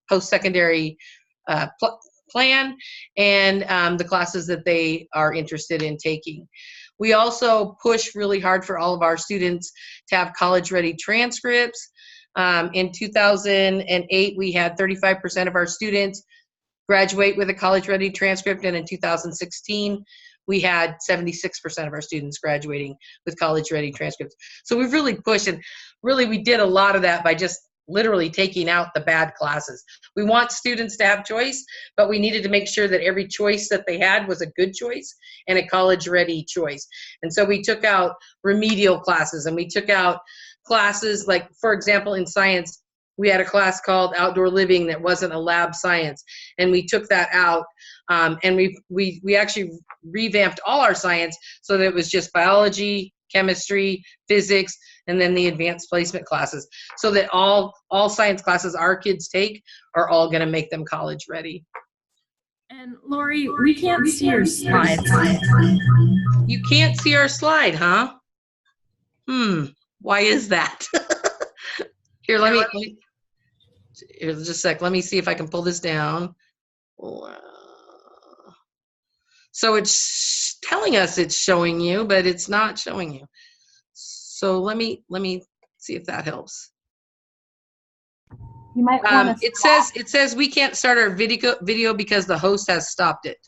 post-secondary plan and the classes that they are interested in taking. We also push really hard for all of our students to have college-ready transcripts. In 2008, we had 35% of our students graduate with a college-ready transcript, and in 2016, we had 76% of our students graduating with college-ready transcripts. So we've really pushed, and really we did a lot of that by just literally taking out the bad classes. We want students to have choice, but we needed to make sure that every choice that they had was a good choice and a college-ready choice. And so we took out remedial classes, and we took out classes like, for example, in science, we had a class called Outdoor Living that wasn't a lab science, and we took that out, and we actually revamped all our science so that it was just biology, chemistry, physics, and then the advanced placement classes, so that all science classes our kids take are all going to make them college ready. And Lori, we can't see your slides. You can't see our slide, huh? Why is that? Here, let me here, just a sec. Let me see if I can pull this down. So it's telling us it's showing you, but it's not showing you. So let me see if that helps. You might want to it says we can't start our video because the host has stopped it.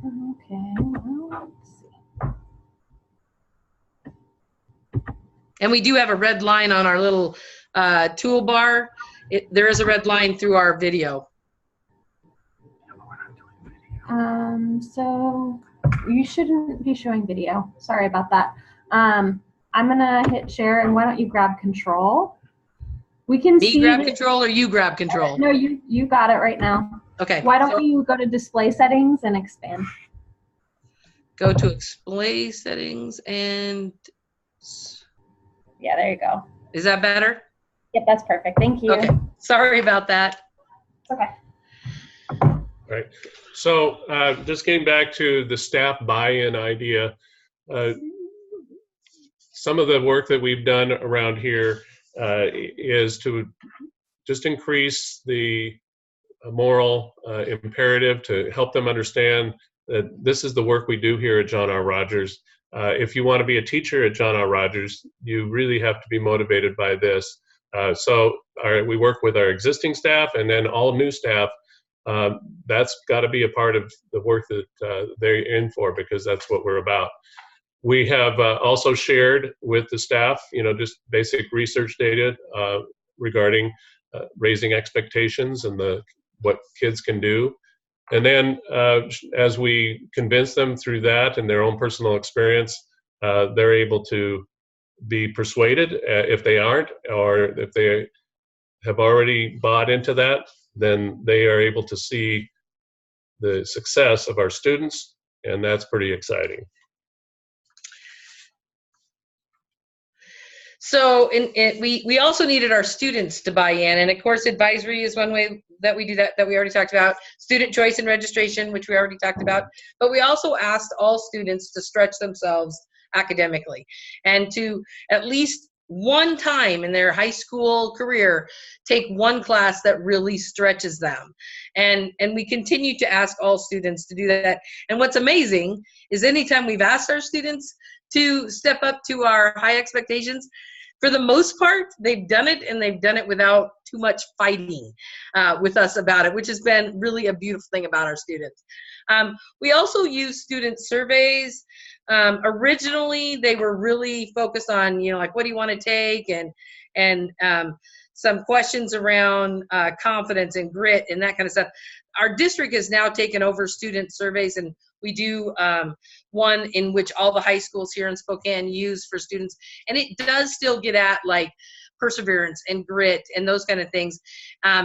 Okay, well, let's see. And we do have a red line on our little toolbar. There is a red line through our video. So you shouldn't be showing video. Sorry about that. I'm gonna hit share, and why don't you grab control? We can see. Grab control, or you grab control? No, you got it right now. Okay. Why don't you go to display settings and expand? Go to display settings and. Yeah, there you go. Is that better? Yep, that's perfect. Thank you. Okay. Sorry about that. It's okay. Right. So just getting back to the staff buy-in idea, some of the work that we've done around here is to just increase the moral imperative to help them understand that this is the work we do here at John R. Rogers. If you want to be a teacher at John R. Rogers, you really have to be motivated by this. We work with our existing staff, and then all new staff. That's got to be a part of the work that they're in for, because that's what we're about. We have also shared with the staff, just basic research data regarding raising expectations and what kids can do. And then as we convince them through that and their own personal experience, they're able to be persuaded. If they aren't, or if they have already bought into that, then they are able to see the success of our students, and that's pretty exciting. So we also needed our students to buy in, and of course advisory is one way that we do that we already talked about. Student choice and registration, which we already talked about. But we also asked all students to stretch themselves academically, and to at least one time in their high school career take one class that really stretches them. And we continue to ask all students to do that. And what's amazing is anytime we've asked our students to step up to our high expectations, for the most part, they've done it, and they've done it without too much fighting with us about it, which has been really a beautiful thing about our students. We also use student surveys. Originally, they were really focused on, like, what do you want to take, and some questions around confidence and grit and that kind of stuff. Our district has now taken over student surveys, and we do one in which all the high schools here in Spokane use for students, and it does still get at like perseverance and grit and those kind of things,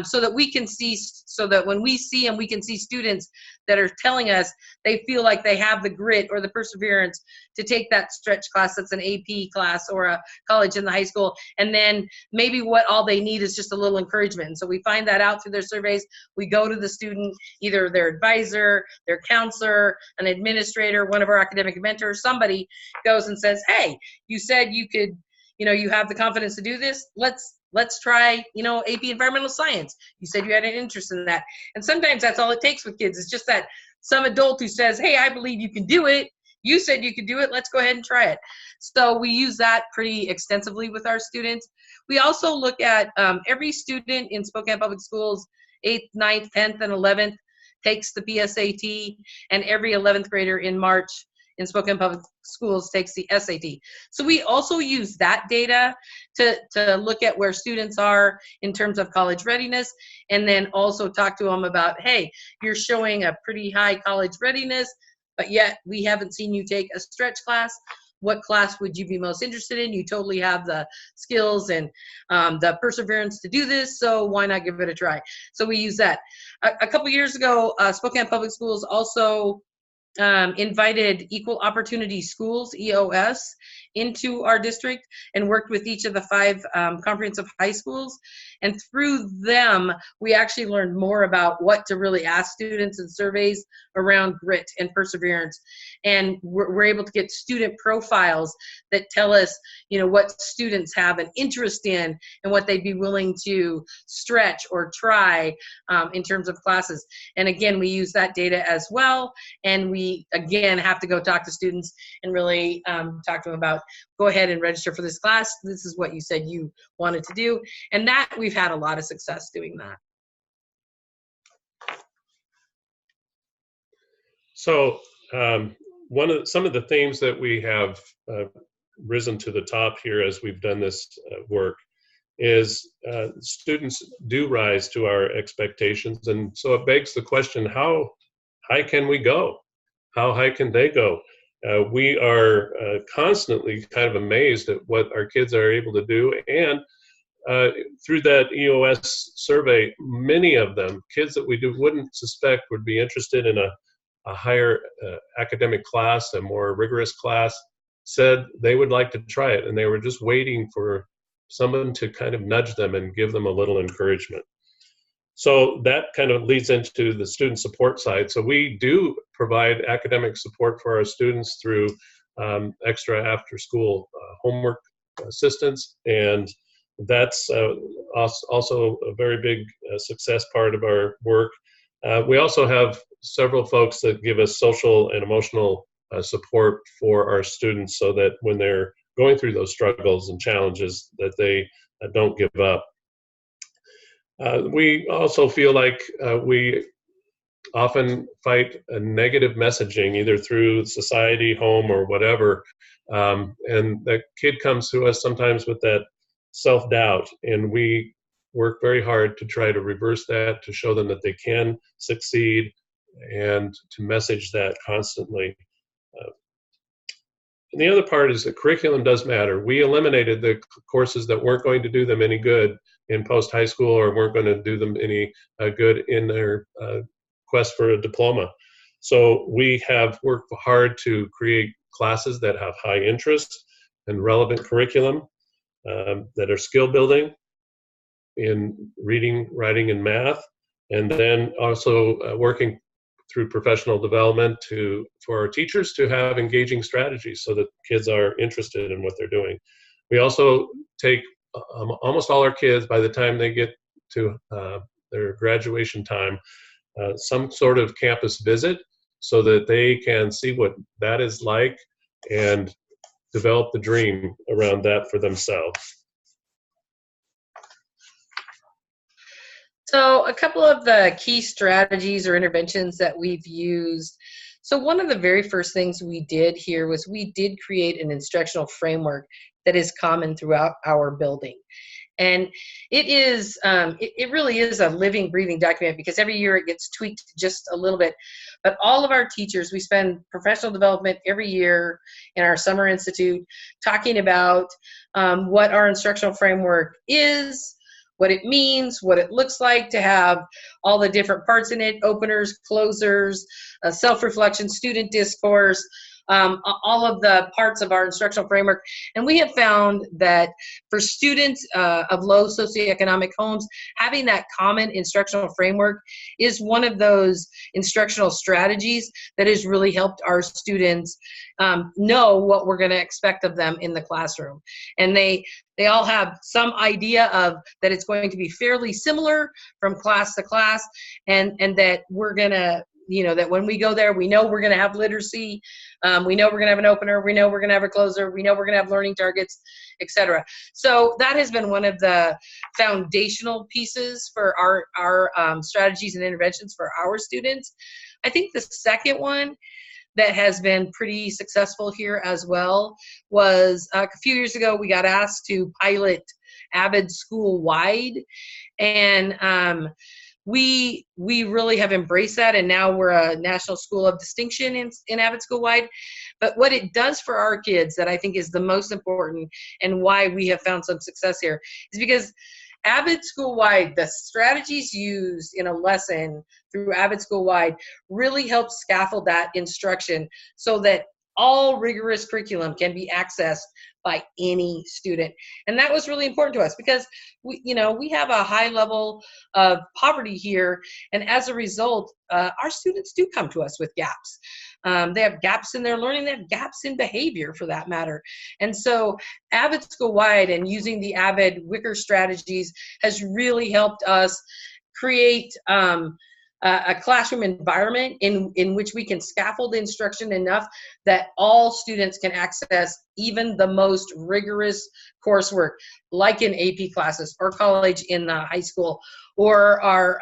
so that we can see, so that when we see them, we can see students that are telling us they feel like they have the grit or the perseverance to take that stretch class that's an AP class or a college in the high school, and then maybe what all they need is just a little encouragement. And so we find that out through their surveys. We go to the student, either their advisor, their counselor, an administrator, one of our academic mentors, somebody goes and says, hey, you said you could, you have the confidence to do this. Let's try, AP environmental science. You said you had an interest in that. And sometimes that's all it takes with kids. It's just that some adult who says, hey, I believe you can do it. You said you could do it. Let's go ahead and try it. So we use that pretty extensively with our students. We also look at every student in Spokane Public Schools, 8th, 9th, 10th, and 11th takes the PSAT, and every 11th grader in March in Spokane Public Schools takes the SAT. So we also use that data to look at where students are in terms of college readiness, and then also talk to them about, hey, you're showing a pretty high college readiness, but yet we haven't seen you take a stretch class. What class would you be most interested in? You totally have the skills and the perseverance to do this, so why not give it a try? So we use that. A couple years ago, Spokane Public Schools also invited Equal Opportunity Schools, EOS, into our district and worked with each of the 5 comprehensive high schools. And through them, we actually learned more about what to really ask students in surveys around grit and perseverance. And we're able to get student profiles that tell us, what students have an interest in and what they'd be willing to stretch or try in terms of classes. And again, we use that data as well. And we, again, have to go talk to students and really talk to them about, go ahead and register for this class. This is what you said you wanted to do. And that we've had a lot of success doing that. So some of the themes that we have risen to the top here as we've done this work is students do rise to our expectations. And so it begs the question, how high can we go? How high can they go? We are constantly kind of amazed at what our kids are able to do. And through that EOS survey, many of them, kids that we wouldn't suspect would be interested in a higher academic class, a more rigorous class, said they would like to try it. And they were just waiting for someone to kind of nudge them and give them a little encouragement. So that kind of leads into the student support side. So we do provide academic support for our students through extra after-school homework assistance, and that's also a very big success part of our work. We also have several folks that give us social and emotional support for our students, so that when they're going through those struggles and challenges, that they don't give up. We also feel like we often fight a negative messaging, either through society, home, or whatever. And the kid comes to us sometimes with that self-doubt, and we work very hard to try to reverse that, to show them that they can succeed, and to message that constantly. And the other part is that curriculum does matter. We eliminated the courses that weren't going to do them any good in post-high school, or weren't going to do them any good in their quest for a diploma. So we have worked hard to create classes that have high interest and relevant curriculum, that are skill building in reading, writing, and math, and then also working through professional development for our teachers to have engaging strategies so that kids are interested in what they're doing. We also take almost all our kids, by the time they get to their graduation time, some sort of campus visit so that they can see what that is like and develop the dream around that for themselves. So a couple of the key strategies or interventions that we've used. So one of the very first things we did here was we did create an instructional framework that is common throughout our building. And it is, it really is a living, breathing document, because every year it gets tweaked just a little bit. But all of our teachers, we spend professional development every year in our summer institute talking about what our instructional framework is, what it means, what it looks like to have all the different parts in it: openers, closers, self-reflection, student discourse, all of the parts of our instructional framework. And we have found that for students of low socioeconomic homes, having that common instructional framework is one of those instructional strategies that has really helped our students know what we're going to expect of them in the classroom. And they all have some idea of that it's going to be fairly similar from class to class, and that we're going to, you know, that when we go there, we know we're going to have literacy, we know we're going to have an opener, we know we're going to have a closer, we know we're going to have learning targets, etc. So that has been one of the foundational pieces for our strategies and interventions for our students. I think the second one that has been pretty successful here as well was a few years ago we got asked to pilot AVID school-wide, and we really have embraced that, and now we're a National School of Distinction in AVID school-wide. But what it does for our kids that I think is the most important, and why we have found some success here, is because AVID school-wide, the strategies used in a lesson through AVID school-wide really helps scaffold that instruction so that all rigorous curriculum can be accessed by any student. And that was really important to us because we have a high level of poverty here, and as a result, our students do come to us with gaps. They have gaps in their learning, they have gaps in behavior for that matter. And so AVID school-wide and using the AVID Wicker strategies has really helped us create a classroom environment in which we can scaffold instruction enough that all students can access even the most rigorous coursework, like in AP classes or college in the high school, or our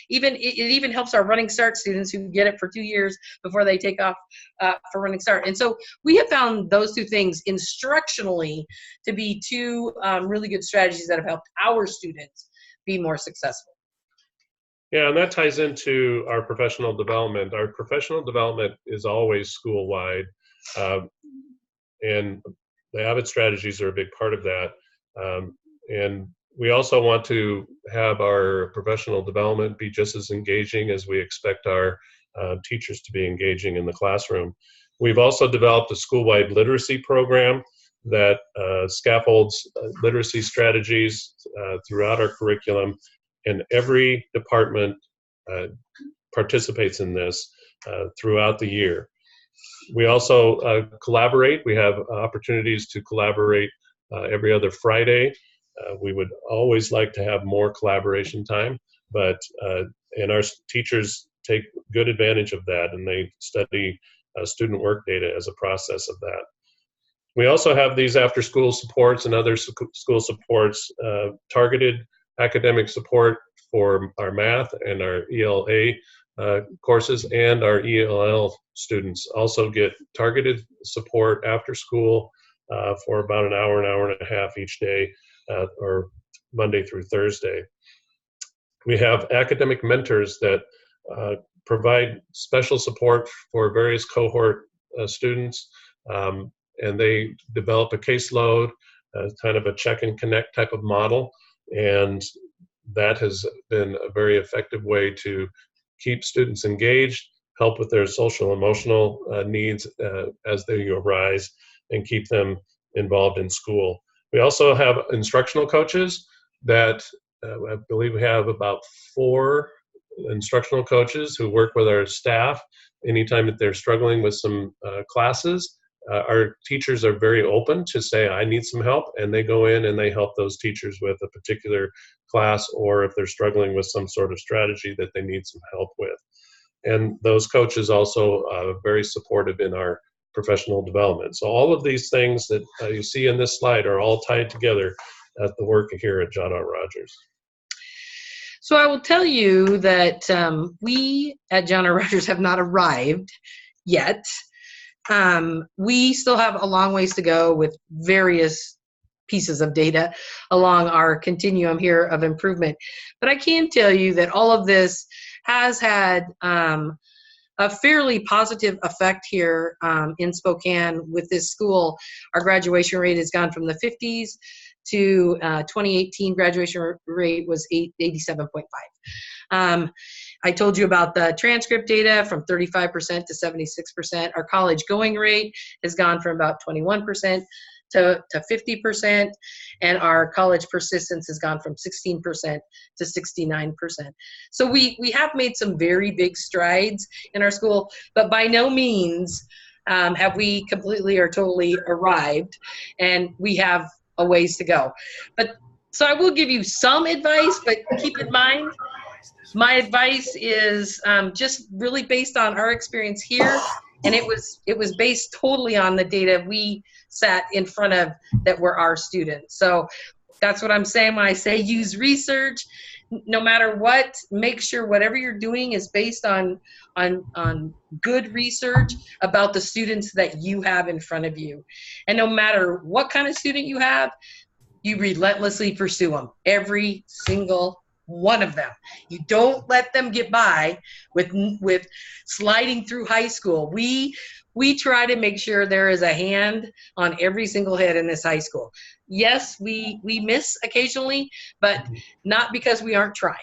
it even helps our Running Start students who get it for 2 years before they take off for Running Start. And so we have found those two things instructionally to be two really good strategies that have helped our students be more successful. Yeah, and that ties into our professional development. Our professional development is always school-wide, and the AVID strategies are a big part of that. And we also want to have our professional development be just as engaging as we expect our teachers to be engaging in the classroom. We've also developed a school-wide literacy program that scaffolds literacy strategies throughout our curriculum, and every department participates in this throughout the year. We also collaborate. We have opportunities to collaborate every other Friday. We would always like to have more collaboration time, and our teachers take good advantage of that, and they study student work data as a process of that. We also have these after-school supports and other school supports, targeted academic support for our math and our ELA courses, and our ELL students also get targeted support after school for about an hour and a half each day, or Monday through Thursday. We have academic mentors that provide special support for various cohort students, and they develop a caseload, kind of a check and connect type of model, and that has been a very effective way to keep students engaged, help with their social emotional needs as they arise, and keep them involved in school. We also have instructional coaches that I believe we have about 4 instructional coaches who work with our staff anytime that they're struggling with some classes. Our teachers are very open to say, I need some help, and they go in and they help those teachers with a particular class, or if they're struggling with some sort of strategy that they need some help with. And those coaches also very supportive in our professional development. So all of these things that you see in this slide are all tied together at the work here at John R. Rogers. So I will tell you that we at John R. Rogers have not arrived yet. We still have a long ways to go with various pieces of data along our continuum here of improvement. But I can tell you that all of this has had a fairly positive effect here in Spokane with this school. Our graduation rate has gone from the 50s to 2018 graduation rate was 87.5. I told you about the transcript data from 35% to 76%. Our college going rate has gone from about 21% to 50%, and our college persistence has gone from 16% to 69%. So we have made some very big strides in our school, but by no means have we completely or totally arrived, and we have a ways to go. But so I will give you some advice, but keep in mind, my advice is just really based on our experience here, and it was based totally on the data we sat in front of that were our students. So that's what I'm saying when I say use research. No matter what, make sure whatever you're doing is based on good research about the students that you have in front of you. And no matter what kind of student you have, you relentlessly pursue them, every single one of them. You don't let them get by with sliding through high school. We try to make sure there is a hand on every single head in this high school. Yes, we miss occasionally, but not because we aren't trying.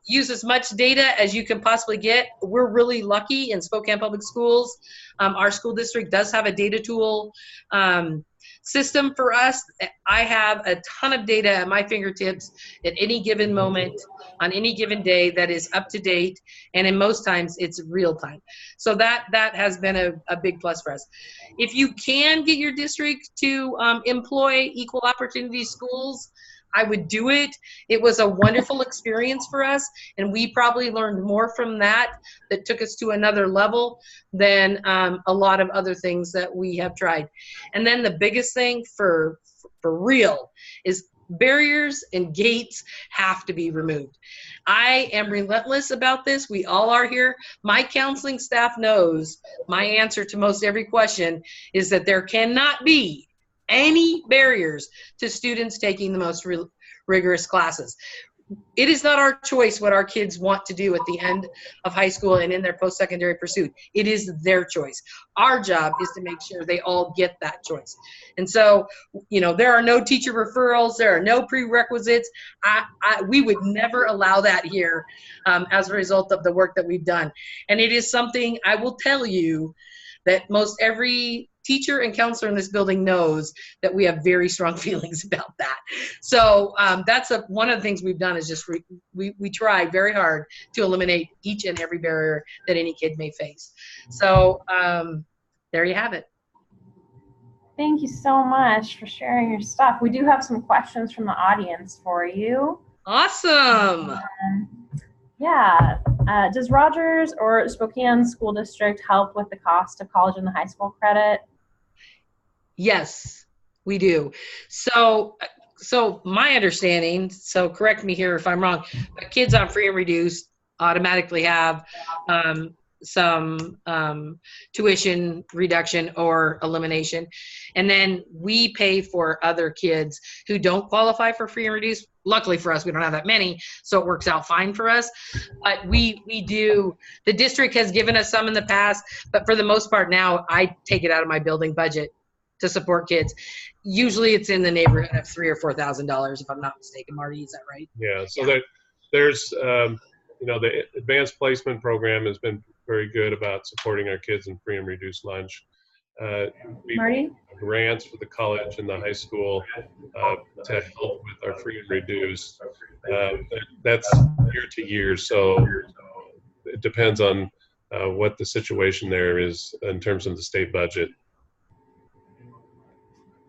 Use as much data as you can possibly get. We're really lucky in Spokane Public Schools. Our school district does have a data tool system for us. I have a ton of data at my fingertips at any given moment on any given day that is up to date, and in most times it's real time. So that has been a big plus for us. If you can get your district to employ equal opportunity schools, I would do it. It was a wonderful experience for us, and we probably learned more from that took us to another level than a lot of other things that we have tried. And then the biggest thing for real is barriers and gates have to be removed. I am relentless about this. We all are here. My counseling staff knows my answer to most every question is that there cannot be any barriers to students taking the most rigorous classes. It is not our choice what our kids want to do at the end of high school and in their post-secondary pursuit. It is their choice. Our job is to make sure they all get that choice. And so, you know, there are no teacher referrals. There are no prerequisites. We would never allow that here as a result of the work that we've done. And it is something I will tell you that most every teacher and counselor in this building knows that we have very strong feelings about that. So that's one of the things we've done is just we try very hard to eliminate each and every barrier that any kid may face. So there you have it. Thank you so much for sharing your stuff. We do have some questions from the audience for you. Awesome. Yeah. Does Rogers or Spokane School District help with the cost of college and the high school credit? Yes, we do. So, my understanding, so correct me here if I'm wrong, but kids on free and reduced automatically have some tuition reduction or elimination. And then we pay for other kids who don't qualify for free and reduced. Luckily for us, we don't have that many, so it works out fine for us. But we do, the district has given us some in the past, but for the most part now, I take it out of my building budget to support kids. Usually it's in the neighborhood of $3,000 or $4,000, if I'm not mistaken. Marty, is that right? Yeah, so there's, you know, the advanced placement program has been very good about supporting our kids in free and reduced lunch. We Marty? grants for the college and the high school to help with our free and reduced. That's year to year, so it depends on what the situation there is in terms of the state budget.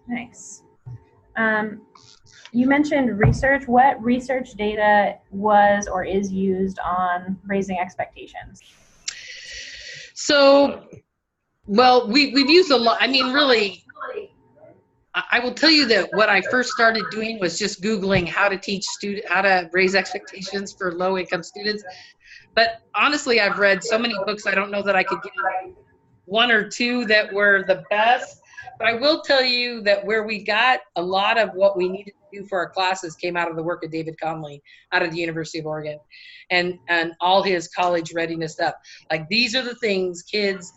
Nice. You mentioned research. What research data was or is used on raising expectations? So, well, we've used a lot. I mean, really, I will tell you that what I first started doing was just Googling how to raise expectations for low income students. But honestly, I've read so many books, I don't know that I could give one or two that were the best. But I will tell you that where we got a lot of what we needed to do for our classes came out of the work of David Conley out of the University of Oregon and all his college readiness stuff. Like, these are the things kids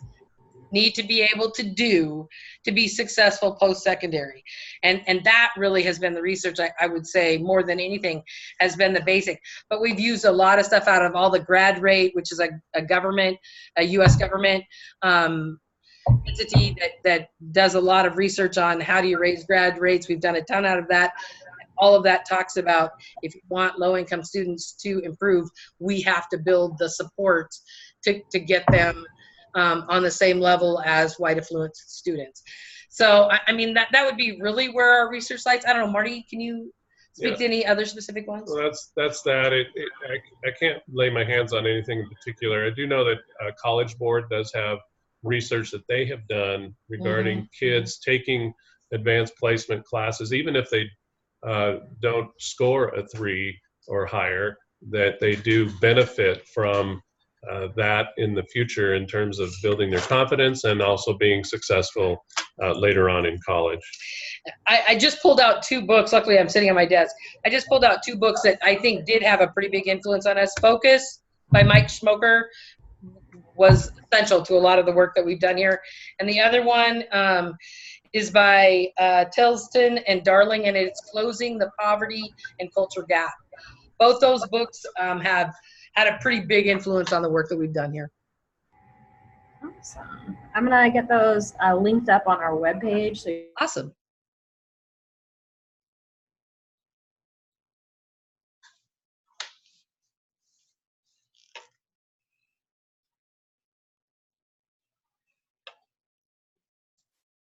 need to be able to do to be successful post-secondary. And that really has been the research, I would say, more than anything, has been the basic. But we've used a lot of stuff out of all the grad rate, which is a U.S. government entity that does a lot of research on how do you raise grad rates. We've done a ton out of that. All of that talks about if you want low-income students to improve, we have to build the support to get them on the same level as white affluent students. So, I mean, that would be really where our research lies. I don't know, Marty, can you speak to any other specific ones? Well, that's that. I can't lay my hands on anything in particular. I do know that College Board does have research that they have done regarding kids taking advanced placement classes, even if they don't score a 3 or higher, that they do benefit from that in the future in terms of building their confidence and also being successful later on in college. I just pulled out 2 books. Luckily, I'm sitting on my desk. I just pulled out 2 books that I think did have a pretty big influence on us. Focus by Mike Schmoker was essential to a lot of the work that we've done here. And the other one is by Telston and Darling, and it's Closing the Poverty and Culture Gap. Both those books have had a pretty big influence on the work that we've done here. Awesome. I'm going to get those linked up on our webpage. So awesome.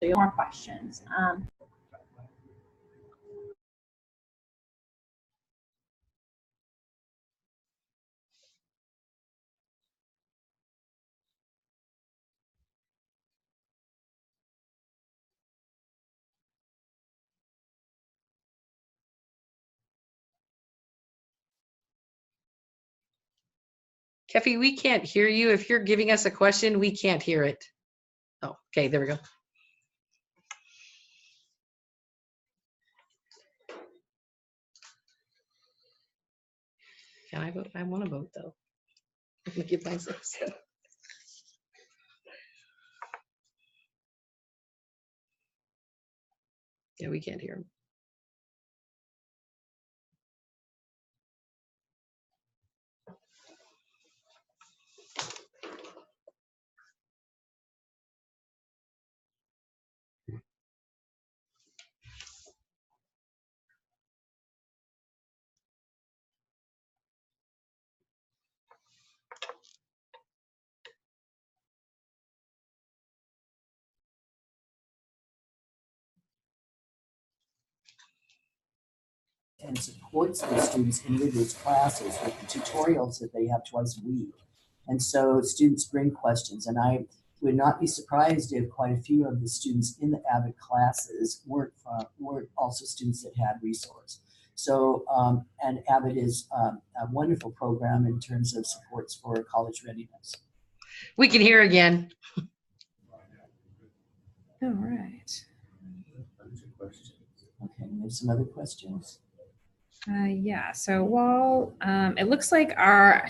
More questions. Keffy, we can't hear you. If you're giving us a question, we can't hear it. Oh, okay, there we go. Can I vote? I want to vote, though. I'm going to give myself some. Yeah, we can't hear him. And supports those students in reduced classes with the tutorials that they have twice a week. And so students bring questions, and I would not be surprised if quite a few of the students in the Avid classes were also students that had resource. So, and Avid is a wonderful program in terms of supports for college readiness. We can hear again. All right. Okay, there's some other questions. Yeah, so while it looks like our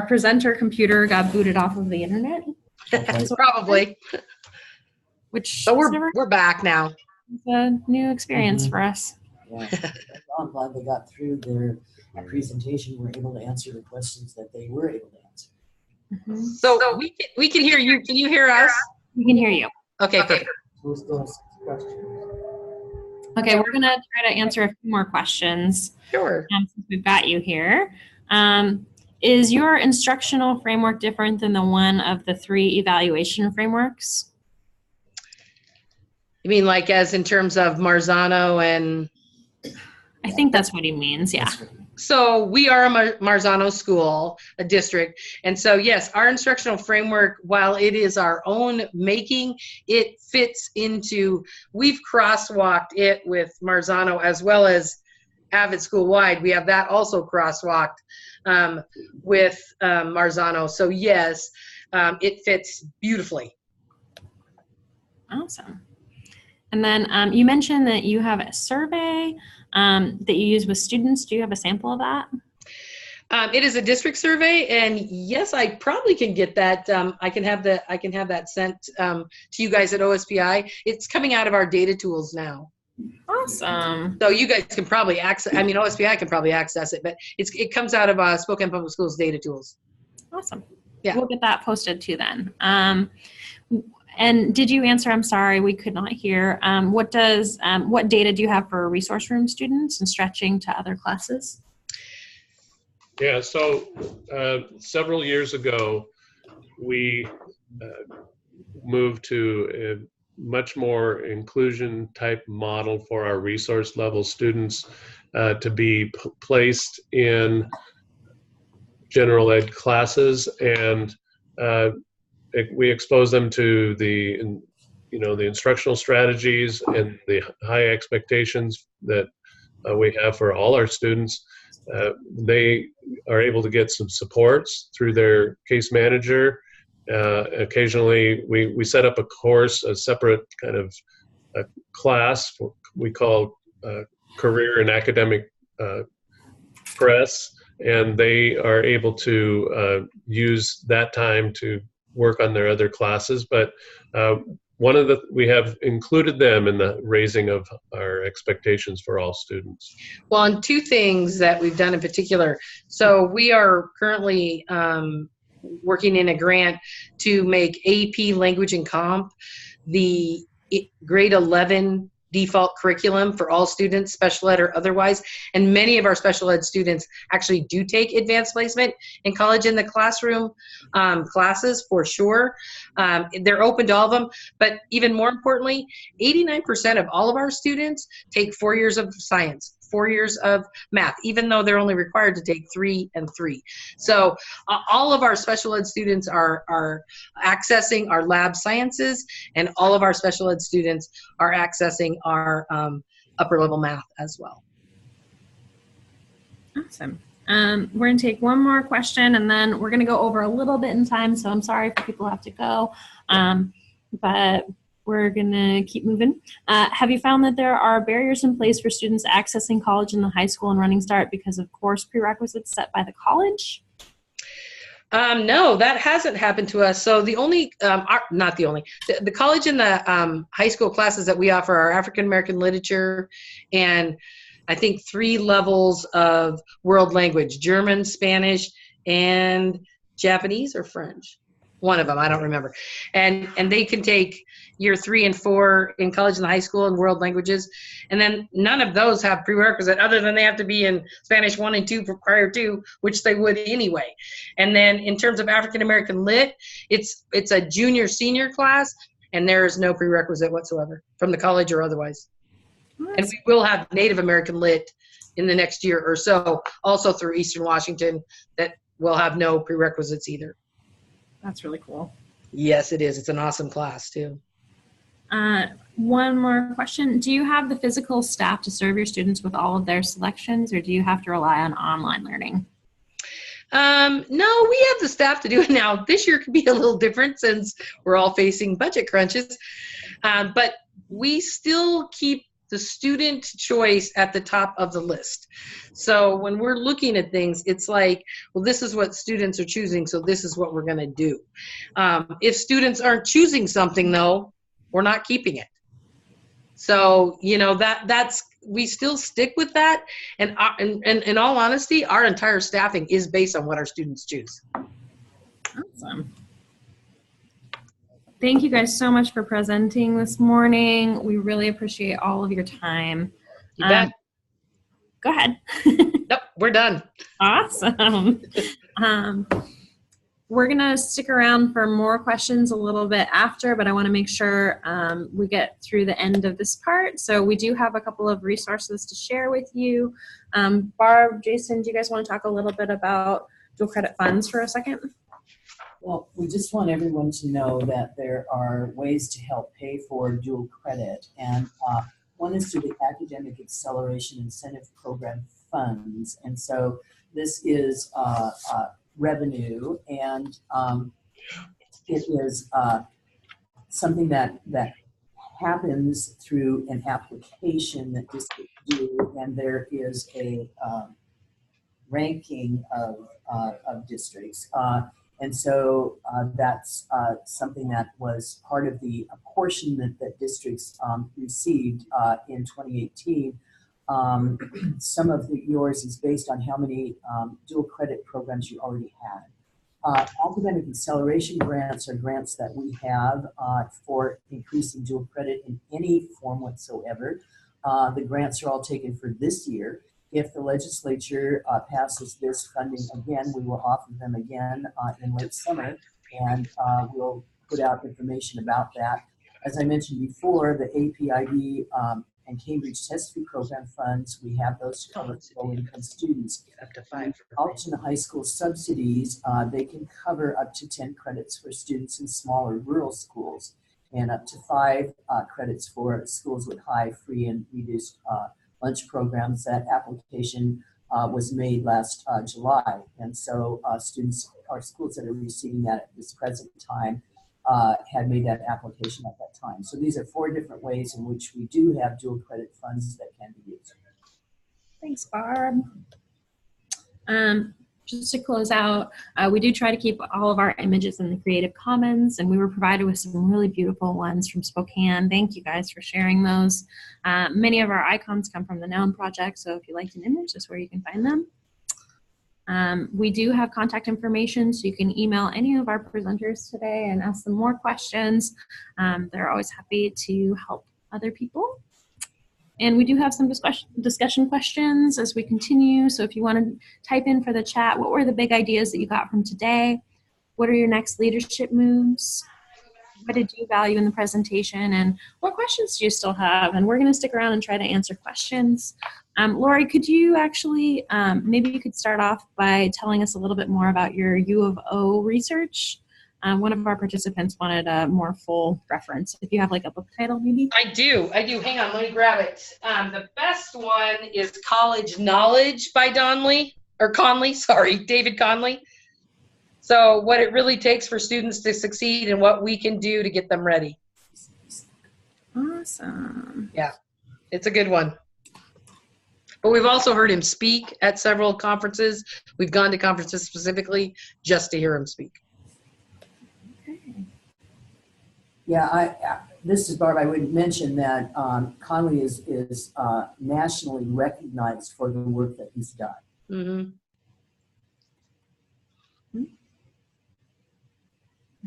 presenter computer got booted off of the internet. Probably. Which But we're back now. is a new experience for us. Yeah, I'm glad they got through their presentation, were able to answer the questions that they were able to answer. So we can hear you. Can you hear us? We can hear you. Okay, perfect. Who still has questions? Okay, we're gonna try to answer a few more questions. Sure. Since we've got you here. Is your instructional framework different than the one of the 3 evaluation frameworks? You mean like as in terms of Marzano and? I think that's what he means, yeah. So we are a Marzano school, a district. And so, yes, our instructional framework, while it is our own making, it fits into, we've crosswalked it with Marzano as well as Avid school-wide. We have that also crosswalked with Marzano. So yes, it fits beautifully. Awesome. And then you mentioned that you have a survey that you use with students. Do you have a sample of that? It is a district survey, and yes, I probably can get that. I can have that sent to you guys at OSPI. It's coming out of our data tools now. Awesome. So you guys can probably access. I mean, OSPI can probably access it, but it comes out of Spokane Public Schools data tools. Awesome. Yeah, we'll get that posted too then. And did you answer? I'm sorry, we could not hear. What data do you have for resource room students and stretching to other classes? Yeah, so several years ago, we moved to a much more inclusion type model for our resource level students to be placed in general ed classes, and we expose them to the instructional strategies and the high expectations that we have for all our students. They are able to get some supports through their case manager. Occasionally, we set up a course, a separate kind of class we call career and academic press, and they are able to use that time to work on their other classes. But we have included them in the raising of our expectations for all students. Well, and 2 things that we've done in particular. So we are currently working in a grant to make AP Language and Comp the grade 11 default curriculum for all students, special ed or otherwise. And many of our special ed students actually do take advanced placement in college in the classroom classes for sure. They're open to all of them, but even more importantly, 89% of all of our students take 4 years of science, 4 years of math, even though they're only required to take 3 and 3. So all of our special ed students are accessing our lab sciences, and all of our special ed students are accessing our upper level math as well. Awesome. We're going to take one more question, and then we're going to go over a little bit in time, so I'm sorry if people have to go, but we're going to keep moving. Have you found that there are barriers in place for students accessing college in the high school and Running Start because of course prerequisites set by the college? No, that hasn't happened to us. So the only, the college and the high school classes that we offer are African American literature and I think 3 levels of world language, German, Spanish, and Japanese or French. One of them, I don't remember. And they can take year 3 and 4 in college and high school in world languages. And then none of those have prerequisite other than they have to be in Spanish 1 and 2 prior to, which they would anyway. And then in terms of African American Lit, it's a junior senior class, and there is no prerequisite whatsoever from the college or otherwise. Nice. And we will have Native American Lit in the next year or so, also through Eastern Washington, that will have no prerequisites either. That's really cool. Yes, it is. It's an awesome class too. One more question. Do you have the physical staff to serve your students with all of their selections, or do you have to rely on online learning? No, we have the staff to do it now. This year could be a little different since we're all facing budget crunches. But we still keep the student choice at the top of the list. So when we're looking at things, it's like, well, this is what students are choosing, so this is what we're going to do. If students aren't choosing something, though, we're not keeping it. So, you know, that's we still stick with that. And in all honesty, our entire staffing is based on what our students choose. Awesome. Thank you guys so much for presenting this morning. We really appreciate all of your time. You bet. Go ahead. Nope, we're done. Awesome. We're going to stick around for more questions a little bit after, but I want to make sure we get through the end of this part. So we do have a couple of resources to share with you. Barb, Jason, do you guys want to talk a little bit about dual credit funds for a second? Well, we just want everyone to know that there are ways to help pay for dual credit, and one is through the Academic Acceleration Incentive Program funds, and so this is revenue, and it is something that happens through an application that districts do, and there is a ranking of districts. And so that's something that was part of the apportionment that districts received in 2018. Some of yours is based on how many dual credit programs you already had. Academic acceleration grants are grants that we have for increasing dual credit in any form whatsoever. The grants are all taken for this year. If the legislature passes this funding again, we will offer them again in late summer, and we'll put out information about that. As I mentioned before, the APID and Cambridge Test Fee Program funds, we have those to cover low-income students. Up to 5. Alternate high school subsidies, they can cover up to 10 credits for students in smaller rural schools, and up to 5 credits for schools with high free and reduced lunch programs. That application was made last July, and so students or schools that are receiving that at this present time had made that application at that time. So these are 4 different ways in which we do have dual credit funds that can be used. Thanks, Barb. Just to close out, we do try to keep all of our images in the Creative Commons, and we were provided with some really beautiful ones from Spokane. Thank you guys for sharing those. Many of our icons come from the Noun Project, so if you liked an image, that's where you can find them. We do have contact information, so you can email any of our presenters today and ask them more questions. They're always happy to help other people. And we do have some discussion questions as we continue. So if you want to type in for the chat, what were the big ideas that you got from today? What are your next leadership moves? What did you value in the presentation? And what questions do you still have? And we're going to stick around and try to answer questions. Lori, could you actually, maybe you could start off by telling us a little bit more about your U of O research. One of our participants wanted a more full reference. If you have like a book title, maybe. I do. Hang on, let me grab it. The best one is College Knowledge by David Conley. So what it really takes for students to succeed and what we can do to get them ready. Awesome. Yeah, it's a good one. But we've also heard him speak at several conferences. We've gone to conferences specifically just to hear him speak. Yeah, this is Barb. I would mention that Conley is nationally recognized for the work that he's done. Mm-hmm.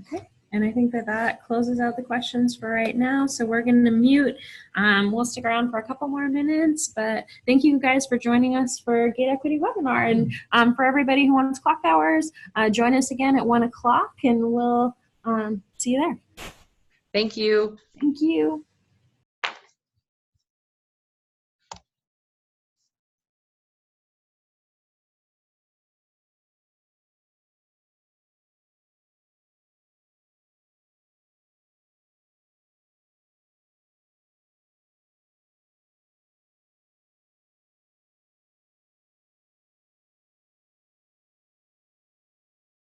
Okay, and I think that closes out the questions for right now. So we're going to mute. We'll stick around for a couple more minutes, but thank you guys for joining us for Gate Equity webinar. And for everybody who wants clock hours, join us again at 1 o'clock, and we'll see you there. Thank you. Thank you.